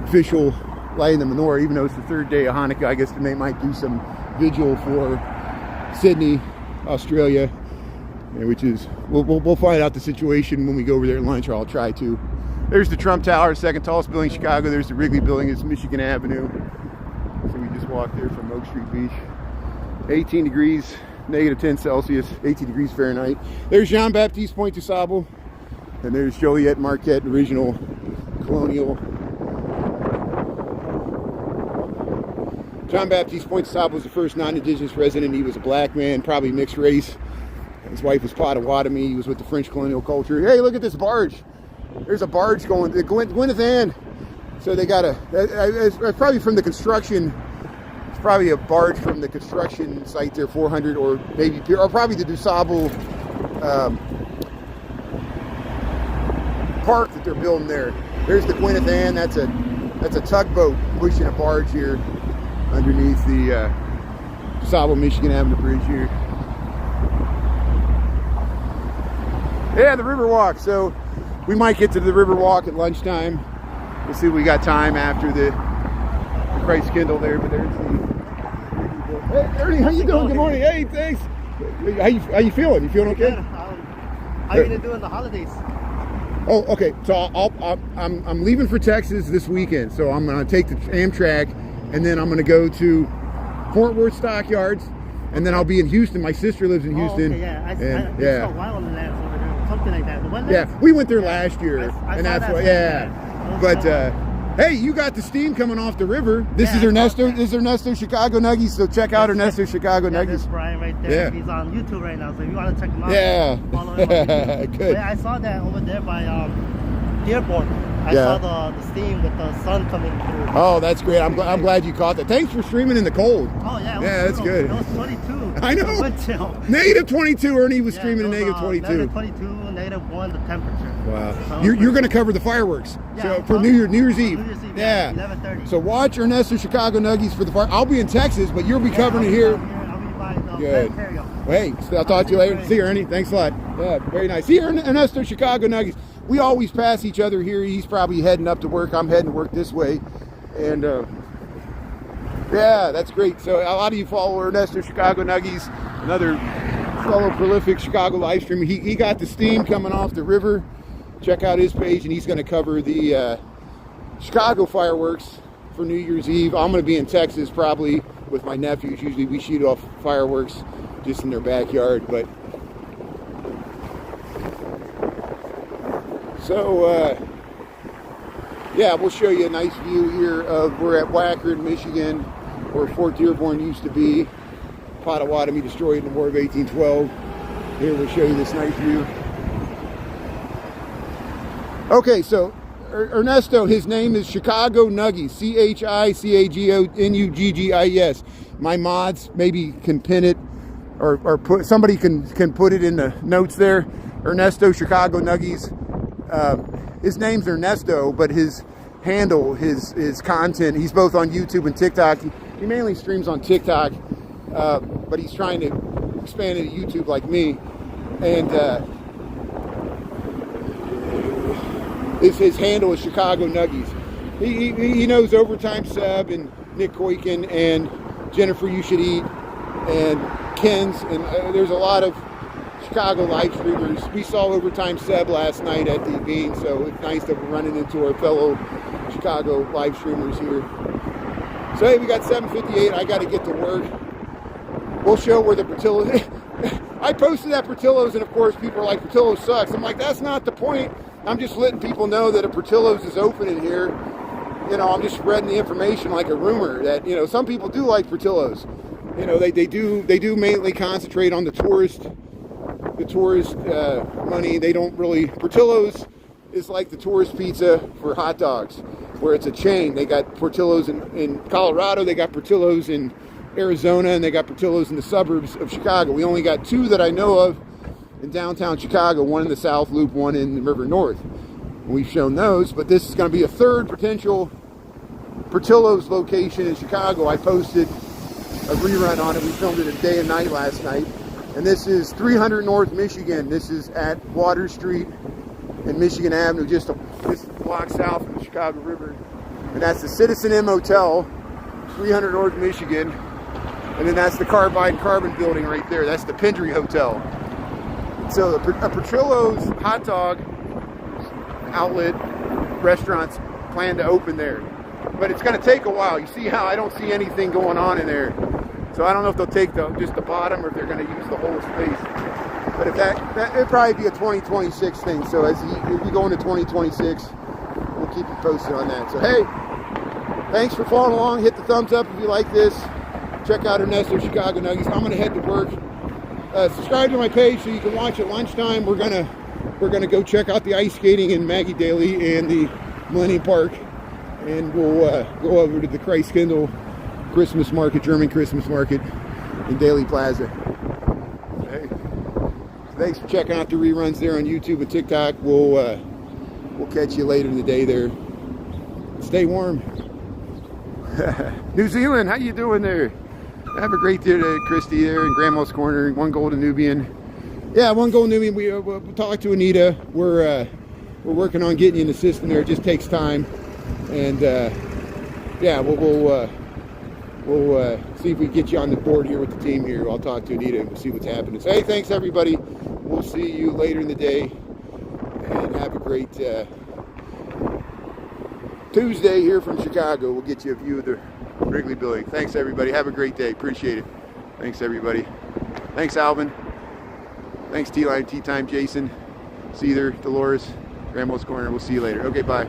official lighting the menorah. Even though it's the third day of Hanukkah, I guess they might do some vigil for Sydney, Australia. Which is, we'll find out the situation when we go over there at lunch, or I'll try to. There's the Trump Tower, second tallest building in Chicago. There's the Wrigley building. It's Michigan Avenue. So we just walked there from Oak Street Beach. 18 degrees, negative 10 Celsius, 18 degrees Fahrenheit. There's Jean-Baptiste Pointe du Sable. And there's Joliet Marquette, original colonial. Jean-Baptiste Pointe du Sable was the first non-indigenous resident. He was a black man, probably mixed race. His wife was Potawatomi. He was with the French colonial culture. Hey, look at this barge. There's a barge going to Gwyneth Ann. So they got it's probably from the construction. It's probably a barge from the construction site there, 400, or maybe, or probably the DuSable park that they're building there. There's the Gwyneth Ann. That's a tugboat pushing a barge here underneath the DuSable Michigan Avenue Bridge here. Yeah, the Riverwalk. So we might get to the Riverwalk at lunchtime. We'll see if we got time after the Christ Kindle there. But there's the. Hey, Ernie, how you doing? Good morning. Hey, thanks. How you feeling? You feeling okay? How are you gonna do in the holidays? Oh, okay. So I'm leaving for Texas this weekend. So I'm gonna take the Amtrak, and then I'm gonna go to Fort Worth Stockyards, and then I'll be in Houston. My sister lives in Houston. Okay, yeah. I saw Wildlands over there, something like that. Yeah, we went there last year, and that's what. Yeah, but hey, you got the steam coming off the river. This is Ernesto. This is Ernesto Chicago Nuggies. So check out Ernesto Chicago Nuggies. This Brian right there. Yeah. He's on YouTube right now. So if you want to check him out, yeah, follow him on YouTube. Good. But I saw that over there by Dearborn. I Yeah. saw the steam with the sun coming through. Oh, that's great. I'm glad you caught that. Thanks for streaming in the cold. Oh yeah, Yeah, that's good. It was 22. I know. Wind chill. Negative 22. Ernie was Yeah, streaming it in was, negative 22. Negative 22, -1 the temperature. Wow. So You're going to cover the fireworks. Yeah, So for New Year's Eve. New Year's Eve, Yeah. 11:30. So watch Ernesto Chicago Nuggies for the fire. I'll be in Texas, but you'll be covering it here. I'll be by the Good. Ontario. Hey, I'll talk to you later. See you, Ernie. Thanks a lot. Yeah, very nice. See you, Ernesto Chicago Nuggies. We always pass each other here. He's probably heading up to work. I'm heading to work this way. And yeah, that's great. So a lot of you follow Ernesto Chicago Nuggies, another fellow prolific Chicago live streamer. He got the steam coming off the river. Check out his page, and he's going to cover the Chicago fireworks for New Year's Eve. I'm going to be in Texas probably with my nephews. Usually we shoot off fireworks just in their backyard, but so yeah, we'll show you a nice view here of, we're at Wackerd, Michigan, where Fort Dearborn used to be. Potawatomi destroyed in the War of 1812. Here we'll show you this nice view. Okay, so Ernesto, his name is Chicago Nuggies, ChicagoNuggis. My mods maybe can pin it, or put, somebody can put it in the notes there. Ernesto Chicago Nuggies. His name's Ernesto, but his handle, his content, he's both on YouTube and TikTok. He mainly streams on TikTok, but he's trying to expand into YouTube like me. And his handle is Chicago Nuggies. He knows Overtime Seb and Nick Koikin and Jennifer You Should Eat and Ken's, and there's a lot of Chicago live streamers. We saw Overtime Seb last night at the Bean, so it's nice that we're running into our fellow Chicago live streamers here. So hey, we got 7:58. I got to get to work. We'll show where the Portillo's. I posted at Portillo's, and of course people are like, Portillo's sucks. I'm like, that's not the point. I'm just letting people know that a Portillo's is open in here. You know, I'm just spreading the information like a rumor that, you know, some people do like Portillo's. You know, they do mainly concentrate on the tourist money. They don't really. Portillo's is like the tourist pizza for hot dogs, where it's a chain. They got Portillo's in Colorado, they got Portillo's in Arizona, and they got Portillo's in the suburbs of Chicago. We only got two that I know of in downtown Chicago, one in the South Loop, one in the River North. And we've shown those, but this is going to be a third potential Portillo's location in Chicago. I posted a rerun on it. We filmed it a day and night last night. And this is 300 North Michigan. This is at Water Street and Michigan Avenue, just a block south from the Chicago River. And that's the Citizen M Hotel, 300 North Michigan. And then that's the Carbide and Carbon building right there. That's the Pendry Hotel. So a Portillo's hot dog outlet restaurants plan to open there. But it's going to take a while. You see how I don't see anything going on in there. So I don't know if they'll take just the bottom or if they're going to use the whole space. But if it'll probably be a 2026 thing. So as we go into 2026, we'll keep you posted on that. So hey, thanks for following along. Hit the thumbs up if you like this. Check out Ernesto Chicago Nuggies. I'm going to head to work. Subscribe to my page so you can watch at lunchtime. We're gonna go check out the ice skating in Maggie Daly and the Millennium Park, and we'll go over to the Christkindl Christmas market, German Christmas market in Daly Plaza. Hey, thanks for checking out the reruns there on YouTube and TikTok. We'll catch you later in the day there. Stay warm. New Zealand, how you doing there? Have a great day to Christy there in Grandma's Corner. One Golden Nubian. Yeah, one Golden Nubian. We'll talk to Anita. We're working on getting you in the system there. It just takes time, and yeah, we'll see if we can get you on the board here with the team here. I'll talk to Anita and we'll see what's happening. So hey, thanks everybody. We'll see you later in the day, and have a great Tuesday here from Chicago. We'll get you a view of the Wrigley Building. Thanks everybody. Have a great day. Appreciate it. Thanks everybody. Thanks Alvin. Thanks T-Line, Tea Time, Jason, Seether, Dolores, Grandma's Corner. We'll see you later. Okay, bye.